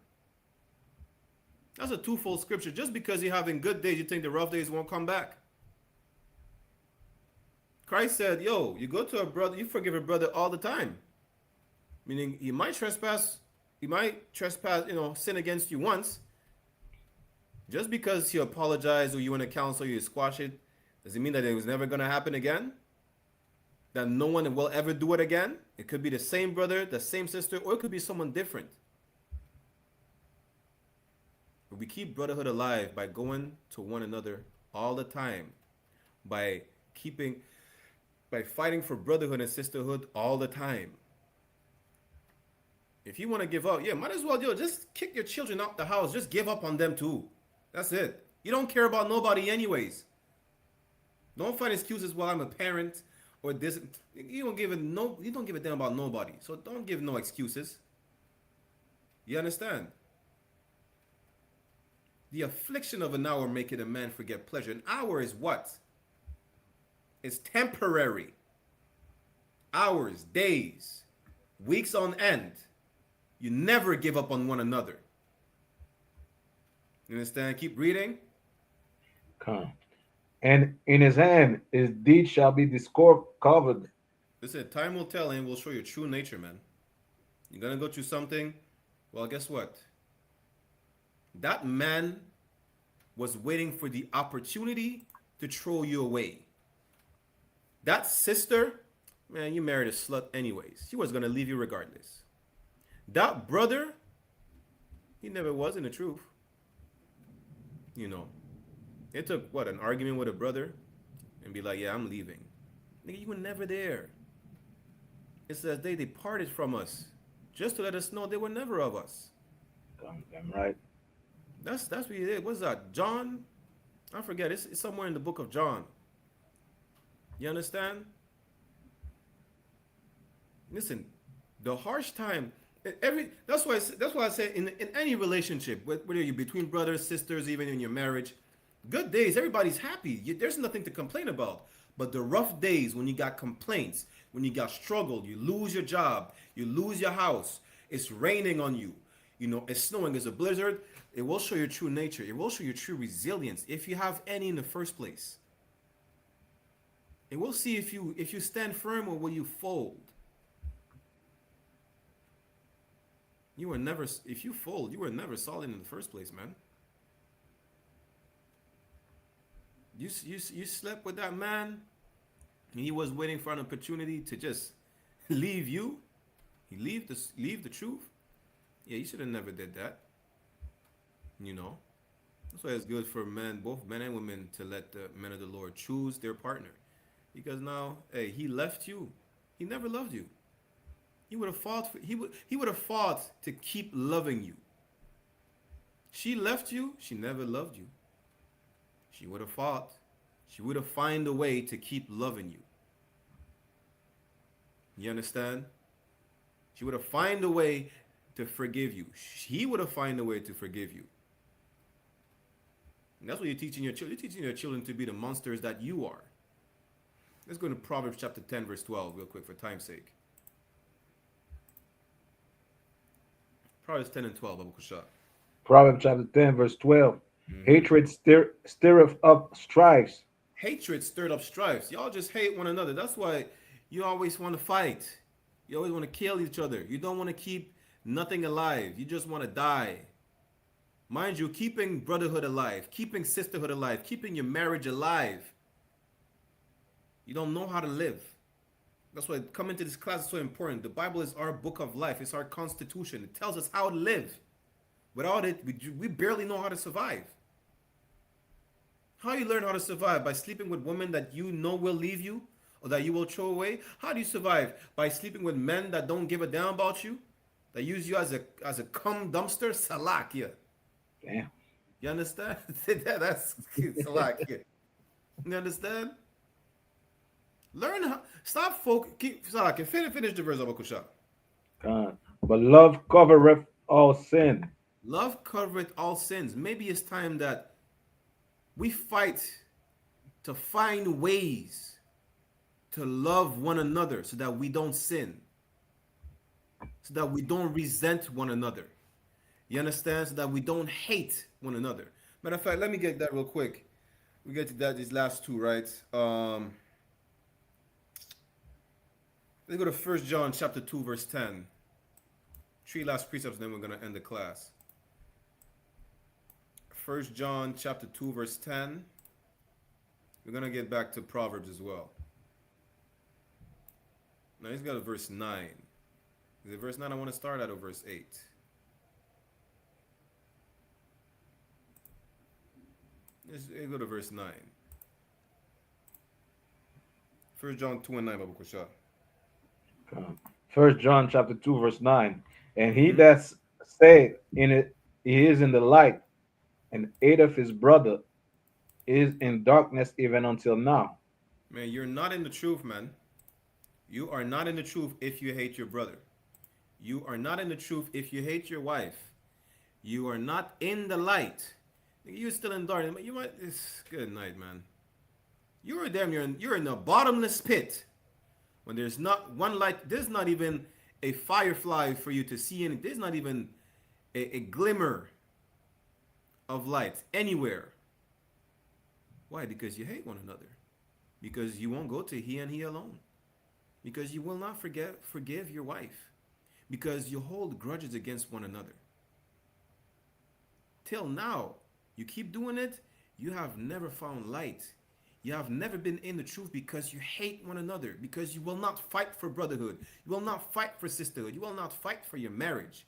That's a twofold scripture. Just because you're having good days, you think the rough days won't come back. Christ said, yo, you go to a brother, you forgive a brother all the time. Meaning he might trespass, sin against you once. Just because you apologize or you want to counsel, you squash it, does it mean that it was never going to happen again? That no one will ever do it again? It could be the same brother, the same sister, or it could be someone different. But we keep brotherhood alive by going to one another all the time, by fighting for brotherhood and sisterhood all the time. If you want to give up, yeah, might as well just kick your children out the house. Just give up on them too. That's it. You don't care about nobody anyways. Don't find excuses while I'm a parent or this. You don't give a damn about nobody. So don't give no excuses. You understand? The affliction of an hour maketh a man forget pleasure. An hour is what? It's temporary. Hours, days, weeks on end. You never give up on one another. You understand? Keep reading. Come. And in his hand his deed shall be covered. Listen, time will tell and will show your true nature, man. You're gonna go through something. Well, guess what? That man was waiting for the opportunity to throw you away. That sister, man, you married a slut anyways. She was gonna leave you regardless. That brother, he never was in the truth. You know, it took what, an argument with a brother and be like, yeah, I'm leaving. Nigga, you were never there. It says they departed from us just to let us know they were never of us. Damn right. That's what he did. What's that? John? I forget. It's somewhere in the book of John. You understand? Listen, the harsh time. That's why I say in any relationship, whether you're between brothers, sisters, even in your marriage, good days, everybody's happy. There's nothing to complain about. But the rough days, when you got complaints, when you got struggled, you lose your job, you lose your house, it's raining on you, it's snowing, it's a blizzard, it will show your true nature. It will show your true resilience, if you have any in the first place. It will see if you stand firm or will you fold. If you fold, you were never solid in the first place, man. You slept with that man, and he was waiting for an opportunity to just leave you. He leave the truth. Yeah, you should have never did that. That's why it's good for men, both men and women, to let the men of the Lord choose their partner, because now, hey, he left you. He never loved you. He would have fought. He would have fought to keep loving you. She left you. She never loved you. She would have fought. She would have found a way to keep loving you. You understand? She would have found a way to forgive you. He would have found a way to forgive you. And that's what you're teaching your children. You're teaching your children to be the monsters that you are. Let's go to Proverbs chapter 10, verse 12, real quick for time's sake. Proverbs 10 and 12, Abu Kusha. Proverbs chapter 10, verse 12. Hatred stirreth up strifes. Hatred stirred up strifes. Y'all just hate one another. That's why you always want to fight. You always want to kill each other. You don't want to keep nothing alive. You just want to die. Mind you, keeping brotherhood alive, keeping sisterhood alive, keeping your marriage alive. You don't know how to live. That's why coming to this class is so important. The Bible is our book of life. It's our constitution. It tells us how to live. Without it, we barely know how to survive. How you learn how to survive? By sleeping with women that you know will leave you or that you will throw away? How do you survive? By sleeping with men that don't give a damn about you? That use you as a cum dumpster? Salak, yeah. Damn. You understand? That's salak, yeah. You understand? Learn how. Stop focus. Keep Salak. Finish the verse, Abu Kusha. But love covereth all sin. Love covereth all sins. Maybe it's time that we fight to find ways to love one another so that we don't sin, so that we don't resent one another. You understand? So that we don't hate one another. Matter of fact, let me get that real quick. We get to that these last two, right? Let's go to First John chapter 2, verse 10. Three last precepts, then we're gonna end the class. First John chapter 2, verse 10. We're gonna get back to Proverbs as well. Now he's got a verse 9. Is it verse 9 I want to start at, or verse 8? Let's go to verse 9. First John 2 and 9, Babu Kusha. First John chapter 2, verse 9. And he that saith in it, he is in the light, and hateth his brother, is in darkness even until now. Man, you're not in the truth, man. You are not in the truth if you hate your brother. You are not in the truth if you hate your wife. You are not in the light. You're still in darkness. You might. It's good night, man. You're damn. You're in a bottomless pit. When there's not one light, there's not even a firefly for you to see in it. There's not even a glimmer of light anywhere. Why? Because you hate one another. Because you won't go to he and he alone. Because you will not forgive your wife. Because you hold grudges against one another. Till now, you keep doing it, you have never found light. You have never been in the truth because you hate one another. Because you will not fight for brotherhood. You will not fight for sisterhood. You will not fight for your marriage.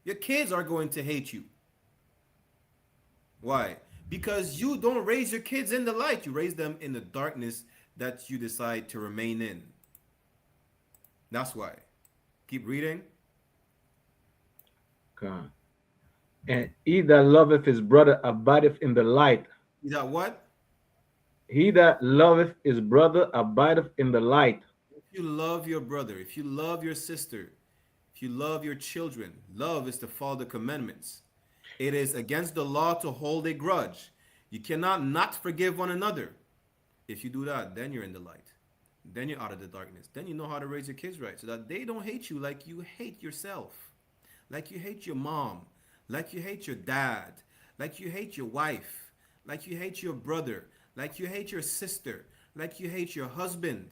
Your kids are going to hate you. Why? Because you don't raise your kids in the light. You raise them in the darkness that you decide to remain in. That's why. Keep reading. God. And he that loveth his brother abideth in the light. He that what? He that loveth his brother abideth in the light. If you love your brother, if you love your sister, if you love your children, love is to follow the commandments. It is against the law to hold a grudge. You cannot not forgive one another. If you do that, then you're in the light. Then you're out of the darkness. Then you know how to raise your kids right so that they don't hate you like you hate yourself, like you hate your mom, like you hate your dad, like you hate your wife, like you hate your brother, like you hate your sister, like you hate your husband.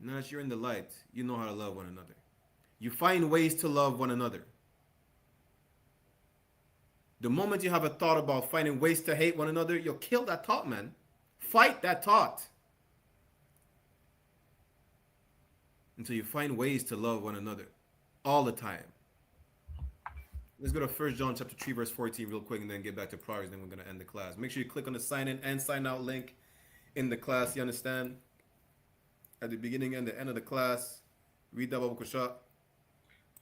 Now that you're in the light, you know how to love one another. You find ways to love one another. The moment you have a thought about finding ways to hate one another, you'll kill that thought, man. Fight that thought. Until you find ways to love one another all the time. Let's go to 1 John chapter 3, verse 14 real quick and then get back to Proverbs, then we're going to end the class. Make sure you click on the sign in and sign out link in the class, you understand? At the beginning and the end of the class. Read that, Babu Kusha.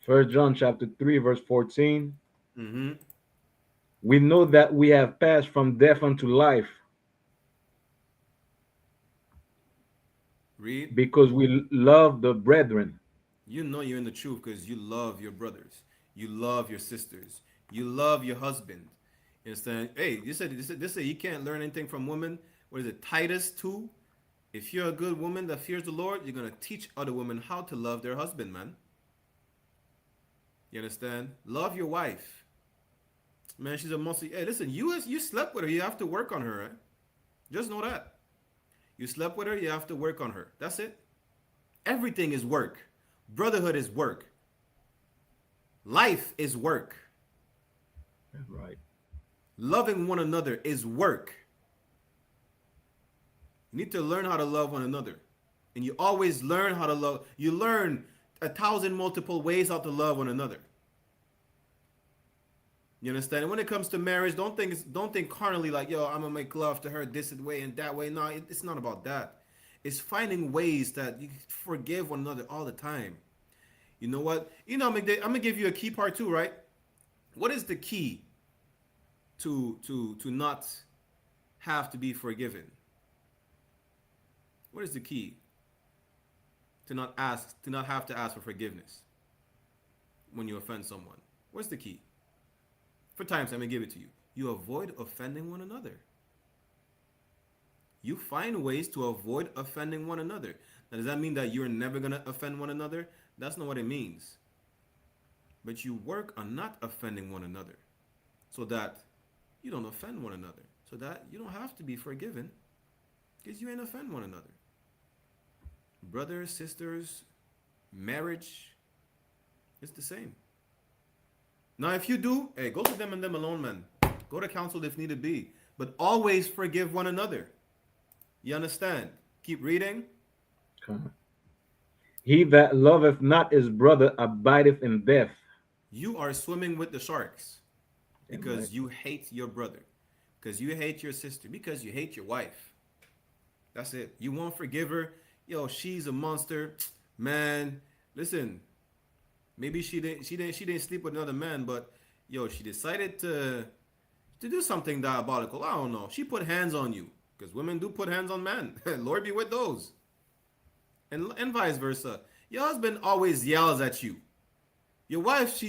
1 John chapter 3, verse 14. Mm-hmm. We know that we have passed from death unto life, Read. because we love the brethren. You know you're in the truth because you love your brothers. You love your sisters. You love your husband. You understand? Hey, you said you can't learn anything from women. What is it? Titus 2. If you're a good woman that fears the Lord, you're going to teach other women how to love their husband, man. You understand? Love your wife. Man, she's a mostly. Hey, listen, you slept with her. You have to work on her. Right? Just know that. You slept with her. You have to work on her. That's it. Everything is work. Brotherhood is work. Life is work. Right. Loving one another is work. You need to learn how to love one another. And you always learn how to love. You learn 1,000 multiple ways how to love one another. You understand? And when it comes to marriage, don't think carnally like, yo, I'm gonna make love to her this way and that way. No, it's not about that. It's finding ways that you forgive one another all the time. You know what? You know, I'm gonna give you a key part too, right? What is the key to not have to be forgiven? What is the key? to not have to ask for forgiveness when you offend someone? What's the key? For time's sake, I'm gonna give it to you. You avoid offending one another. You find ways to avoid offending one another. Now, does that mean that you're never gonna offend one another? That's not what it means. But you work on not offending one another, so that you don't offend one another, so that you don't have to be forgiven, because you ain't offend one another. Brothers, sisters, marriage, it's the same. Now, if you do, hey, go to them and them alone, man. Go to counsel if need be, but always forgive one another. You understand? Keep reading. He that loveth not his brother abideth in death. You are swimming with the sharks because you hate your brother, because you hate your sister, because you hate your wife. That's it. You won't forgive her. Yo, she's a monster, man. Listen, maybe she didn't sleep with another man, but yo, she decided to do something diabolical. I don't know. She put hands on you, because women do put hands on men. Lord be with those, and vice versa. Your husband always yells at you. Your wife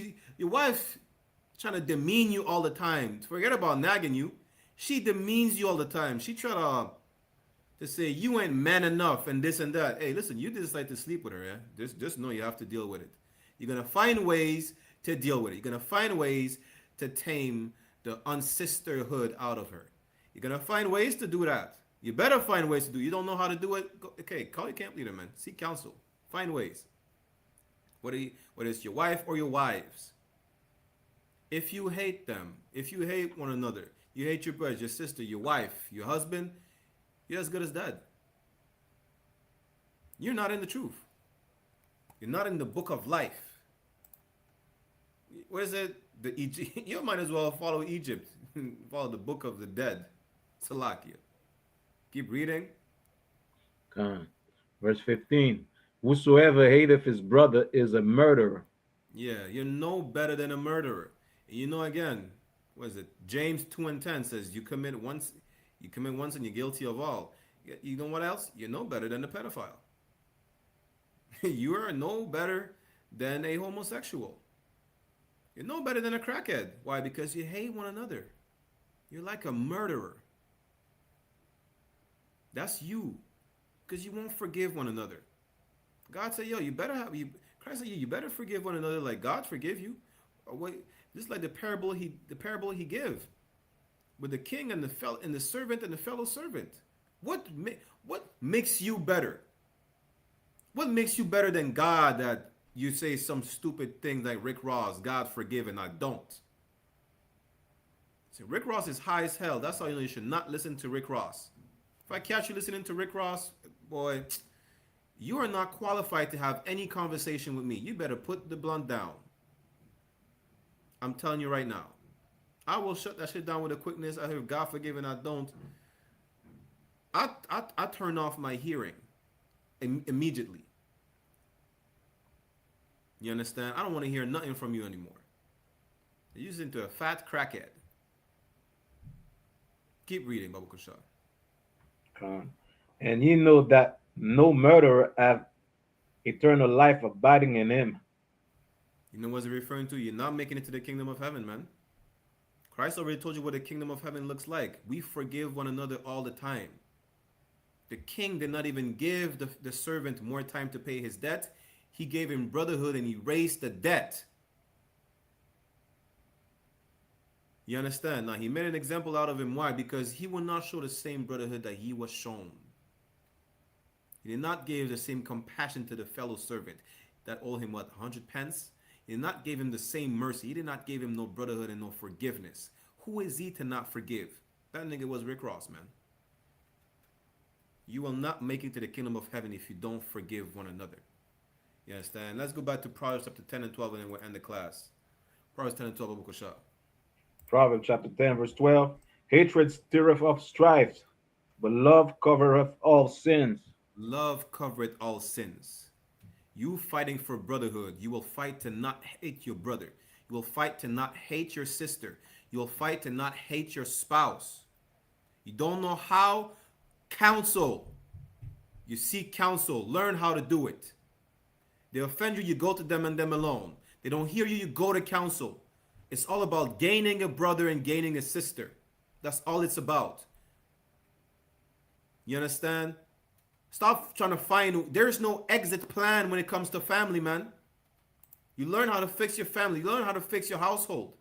trying to demean you all the time. Forget about nagging you. She demeans you all the time. She try to say you ain't man enough and this and that. Hey, listen, you decide to sleep with her, yeah? Just know you have to deal with it. You're gonna find ways to deal with it. You're gonna find ways to tame the unsisterhood out of her. You're gonna find ways to do that. You better find ways to do it. You don't know how to do it? Okay, call your camp leader, man. Seek counsel. Find ways. Whether it's your wife or your wives. If you hate them, if you hate one another, you hate your brother, your sister, your wife, your husband, you're as good as dead. You're not in the truth. You're not in the book of life. Where is it? You might as well follow Egypt. Follow the book of the dead. Salakia. Keep reading. Verse 15. Whosoever hateth his brother is a murderer. Yeah, you're no better than a murderer. And you know, again, what is it? James 2:10 says you commit once and you're guilty of all. You know what else? You're no better than a pedophile. You are no better than a homosexual. You're no better than a crackhead. Why? Because you hate one another. You're like a murderer. That's you. Because you won't forgive one another. God said, yo, Christ said, you better forgive one another like God forgive you. Or wait, just like the parable he give with the king and the servant and the fellow servant. What makes you better? What makes you better than God that you say some stupid things like Rick Ross, God forgive and I don't? See, Rick Ross is high as hell. That's how you know you should not listen to Rick Ross. If I catch you listening to Rick Ross, boy, you are not qualified to have any conversation with me. You better put the blunt down. I'm telling you right now. I will shut that shit down with a quickness. I hear God forgive and I don't. I turn off my hearing immediately. You understand? I don't want to hear nothing from you anymore. You're just into a fat crackhead. Keep reading, Baba Kushar. And ye know that no murderer have eternal life abiding in him. You know what's it referring to? You're not making it to the kingdom of heaven, man. Christ already told you what the kingdom of heaven looks like. We forgive one another all the time. The king did not even give the servant more time to pay his debt. He gave him brotherhood and he erased the debt. You understand? Now, he made an example out of him. Why? Because he will not show the same brotherhood that he was shown. He did not give the same compassion to the fellow servant that owed him, 100 pence? He did not give him the same mercy. He did not give him no brotherhood and no forgiveness. Who is he to not forgive? That nigga was Rick Ross, man. You will not make it to the kingdom of heaven if you don't forgive one another. You understand? Let's go back to Proverbs chapter 10 and 12 and then we'll end the class. Proverbs 10 and 12, Abu Kushar. Proverbs chapter 10, verse 12. Hatred stirreth up strife, but love covereth all sins. Love covereth all sins. You fighting for brotherhood. You will fight to not hate your brother. You will fight to not hate your sister. You will fight to not hate your spouse. You don't know how? Counsel. You seek counsel. Learn how to do it. They offend you, you go to them and them alone. They don't hear you, you go to counsel. It's all about gaining a brother and gaining a sister. That's all it's about. You understand? Stop trying to find, there's no exit plan when it comes to family, man. You learn how to fix your family. You learn how to fix your household.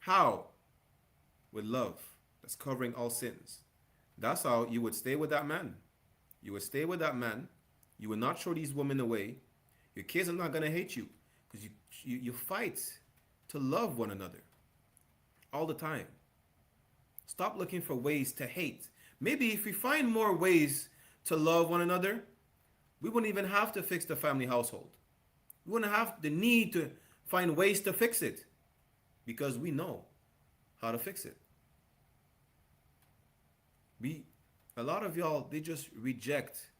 How? With love. That's covering all sins. That's how you would stay with that man. You would stay with that man. You would not throw these women away. Your kids are not going to hate you because you fight to love one another all the time. Stop looking for ways to hate. Maybe if we find more ways to love one another, we wouldn't even have to fix the family household. We wouldn't have the need to find ways to fix it because we know how to fix it. A lot of y'all, they just reject.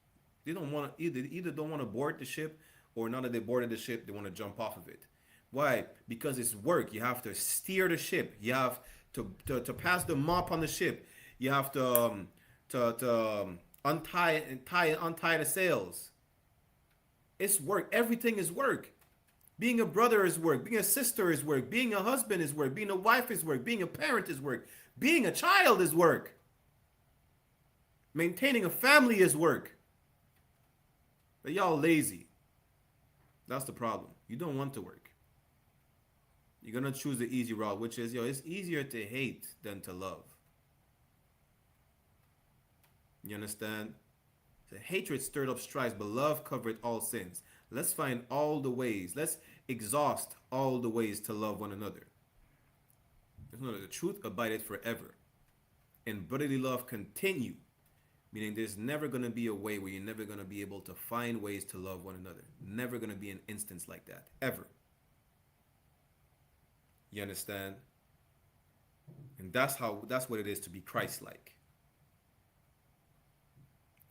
They don't want to either don't want to board the ship, or now that they boarded the ship, they want to jump off of it. Why? Because it's work. You have to steer the ship. You have to pass the mop on the ship. You have to untie the sails. It's work. Everything is work. Being a brother is work. Being a sister is work. Being a husband is work. Being a wife is work. Being a parent is work. Being a child is work. Maintaining a family is work. But y'all lazy. That's the problem. You don't want to work. You're going to choose the easy route, which is, it's easier to hate than to love. You understand? The hatred stirred up strife, but love covered all sins. Let's find all the ways. Let's exhaust all the ways to love one another. The truth abideth forever. And brotherly love continue. Meaning there's never going to be a way where you're never going to be able to find ways to love one another. Never going to be an instance like that. Ever. You understand? And that's what it is to be Christ-like.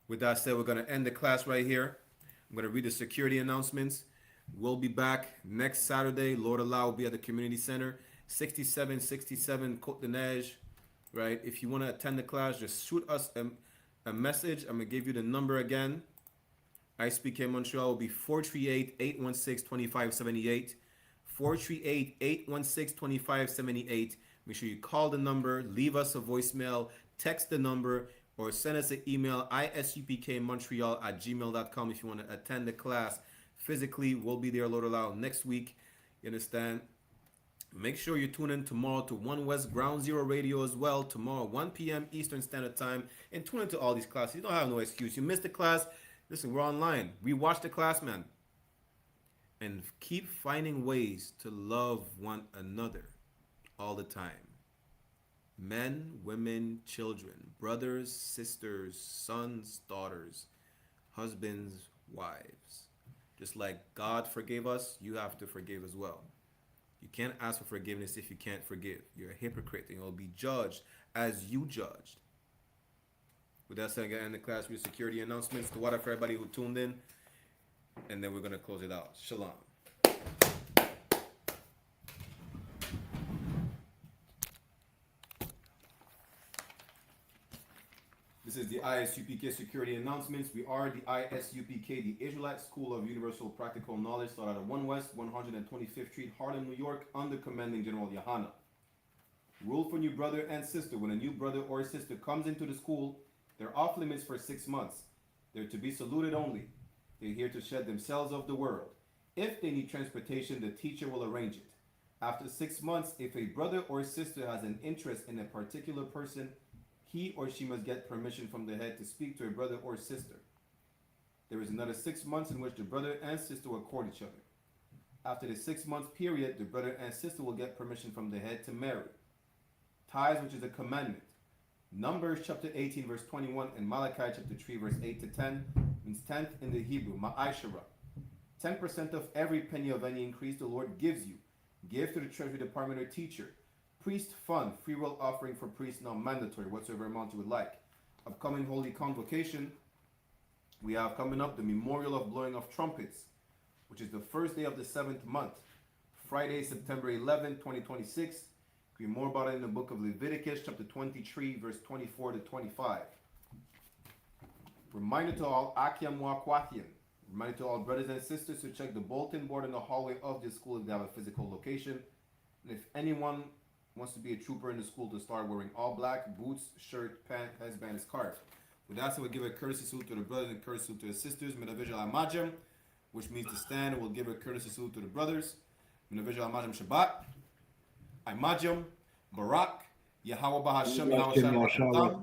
With that said, we're going to end the class right here. I'm going to read the security announcements. We'll be back next Saturday. Lord allow, we'll be at the community center, 6767 Côte de Neige. Right? If you want to attend the class, just shoot us a message. I'm going to give you the number again. I.S.U.P.K Montreal will be 438-816-2578. 438-816-2578. Make sure you call the number, leave us a voicemail, text the number, or send us an email, isupkmontreal@gmail.com if you want to attend the class physically. We'll be there, Lord allow, next week. You understand? Make sure you tune in tomorrow to One West Ground Zero Radio as well. Tomorrow, 1 p.m. Eastern Standard Time. And tune into all these classes. You don't have no excuse. You missed the class. Listen, we're online. Rewatch the class, man. And keep finding ways to love one another all the time. Men, women, children, brothers, sisters, sons, daughters, husbands, wives. Just like God forgave us, you have to forgive as well. You can't ask for forgiveness if you can't forgive. You're a hypocrite and you'll be judged as you judged. With that said, I'm going to end the class with security announcements. To water for everybody who tuned in. And then we're going to close it out. Shalom. This is the I.S.U.P.K security announcements. We are the I.S.U.P.K, the Israelite School of Universal Practical Knowledge, started at 1 West 125th Street, Harlem, New York, under commanding General YAHANNA. Rule for new brother and sister: when a new brother or sister comes into the school, they're off limits for 6 months. They're to be saluted only. They're here to shed themselves of the world. If they need transportation, the teacher will arrange it. After 6 months, if a brother or sister has an interest in a particular person, he or she must get permission from the head to speak to a brother or sister. There is another 6 months in which the brother and sister will court each other. After the 6 month period, the brother and sister will get permission from the head to marry. Tithes, which is a commandment. Numbers chapter 18 verse 21 and Malachi chapter 3 verse 8 to 10 means tenth in the Hebrew, ma'ashara. 10% of every penny of any increase the Lord gives you. Give to the treasury department or teacher. Priest fund, free will offering for priests, not mandatory, whatsoever amount you would like. Upcoming holy convocation, we have coming up the memorial of blowing of trumpets, which is the first day of the 7th month, Friday, September 11, 2026. You can read more about it in the book of Leviticus, chapter 23, verse 24 to 25. Reminder to all Akim Wakwathian, Reminder to all brothers and sisters to check the bulletin board in the hallway of the school if they have a physical location. And if anyone wants to be a trooper in the school, to start wearing all black, boots, shirt, pant, headband, scarf. With that, so we'll give a courtesy salute to the brothers and courtesy salute to the sisters. Minavijal Amajam, which means to stand. We'll give a courtesy salute to the brothers. Minavijal Amajam Shabbat. Imajam, Barak, Yahweh Bahashem, Yahweh Shai,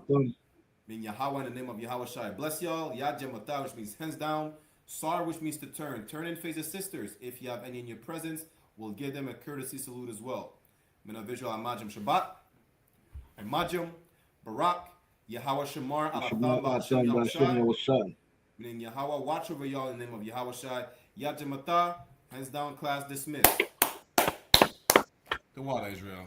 mean Yahweh in the name of Yahweh Shai. Bless y'all. Yad Mata, which means hands down. Sar, which means to turn. Turn and face the sisters. If you have any in your presence, we'll give them a courtesy salute as well. Minavijal Amajam Shabbat. Imajam, Barak, Yahweh Shamar, Alatham, Bahashem, Yahweh Shai. Meaning Yahweh, watch over y'all in the name of Yahweh Shai. Yad Mata, hands down, class dismissed. The water, Israel.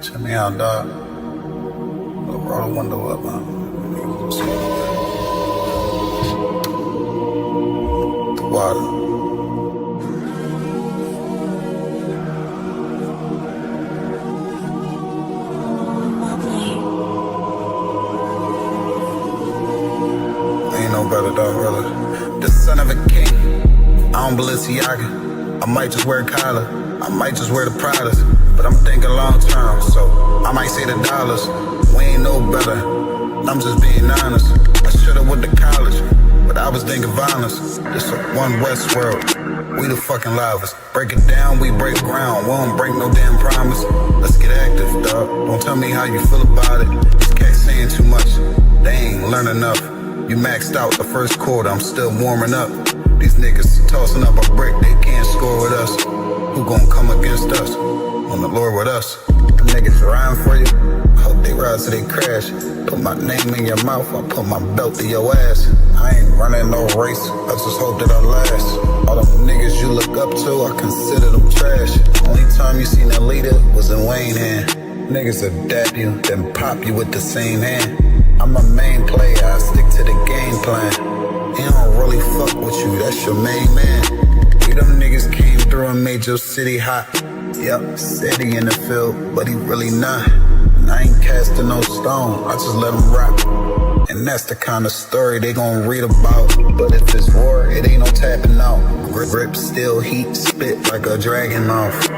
Check me out, dog. Roll the window up, man. The water. Ain't no better, dog, brother. The son of a king. I don't Balenciaga. I might just wear a collar. I might just wear the Pradas. But I'm thinking long term, so I might say the dollars. We ain't no better. I'm just being honest. I should've went to college, but I was thinking violence. This a one West world. We the fucking livest. Break it down, we break ground. We don't break no damn promise. Let's get active, dog. Don't tell me how you feel about it. These cats saying too much. They ain't learn enough. You maxed out the first quarter. I'm still warming up. These niggas tossing up a brick. They can't score with us. Who gon' come against us? On the Lord with us. Them niggas riding for you. I hope they ride till they crash. Put my name in your mouth. I put my belt to your ass. I ain't running no race. I just hope that I last. All them niggas you look up to, I consider them trash. Only time you seen a leader was in Wayne hand. Niggas will dap you, then pop you with the same hand. I'm a main player. I stick to the game plan. He don't really fuck with you. That's your main man. We them niggas came through and made your city hot. Yup, said he in the field, but he really not. And I ain't casting no stone, I just let him rock. And that's the kind of story they gon' read about. But if it's war, it ain't no tapping out. Grip still heat, spit like a dragon mouth.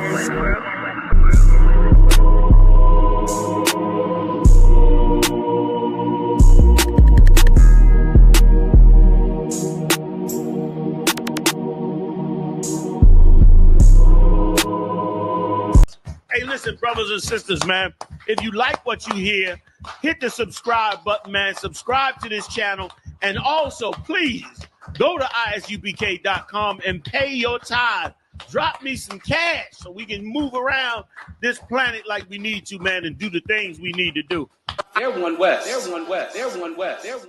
Hey, listen, brothers and sisters, man, if you like what you hear, hit the subscribe button, man. Subscribe to this channel. And also, please, go to isupk.com and pay your tithe. Drop me some cash so we can move around this planet like we need to, man, and do the things we need to do. They're one West. They're one West. They're one West. They're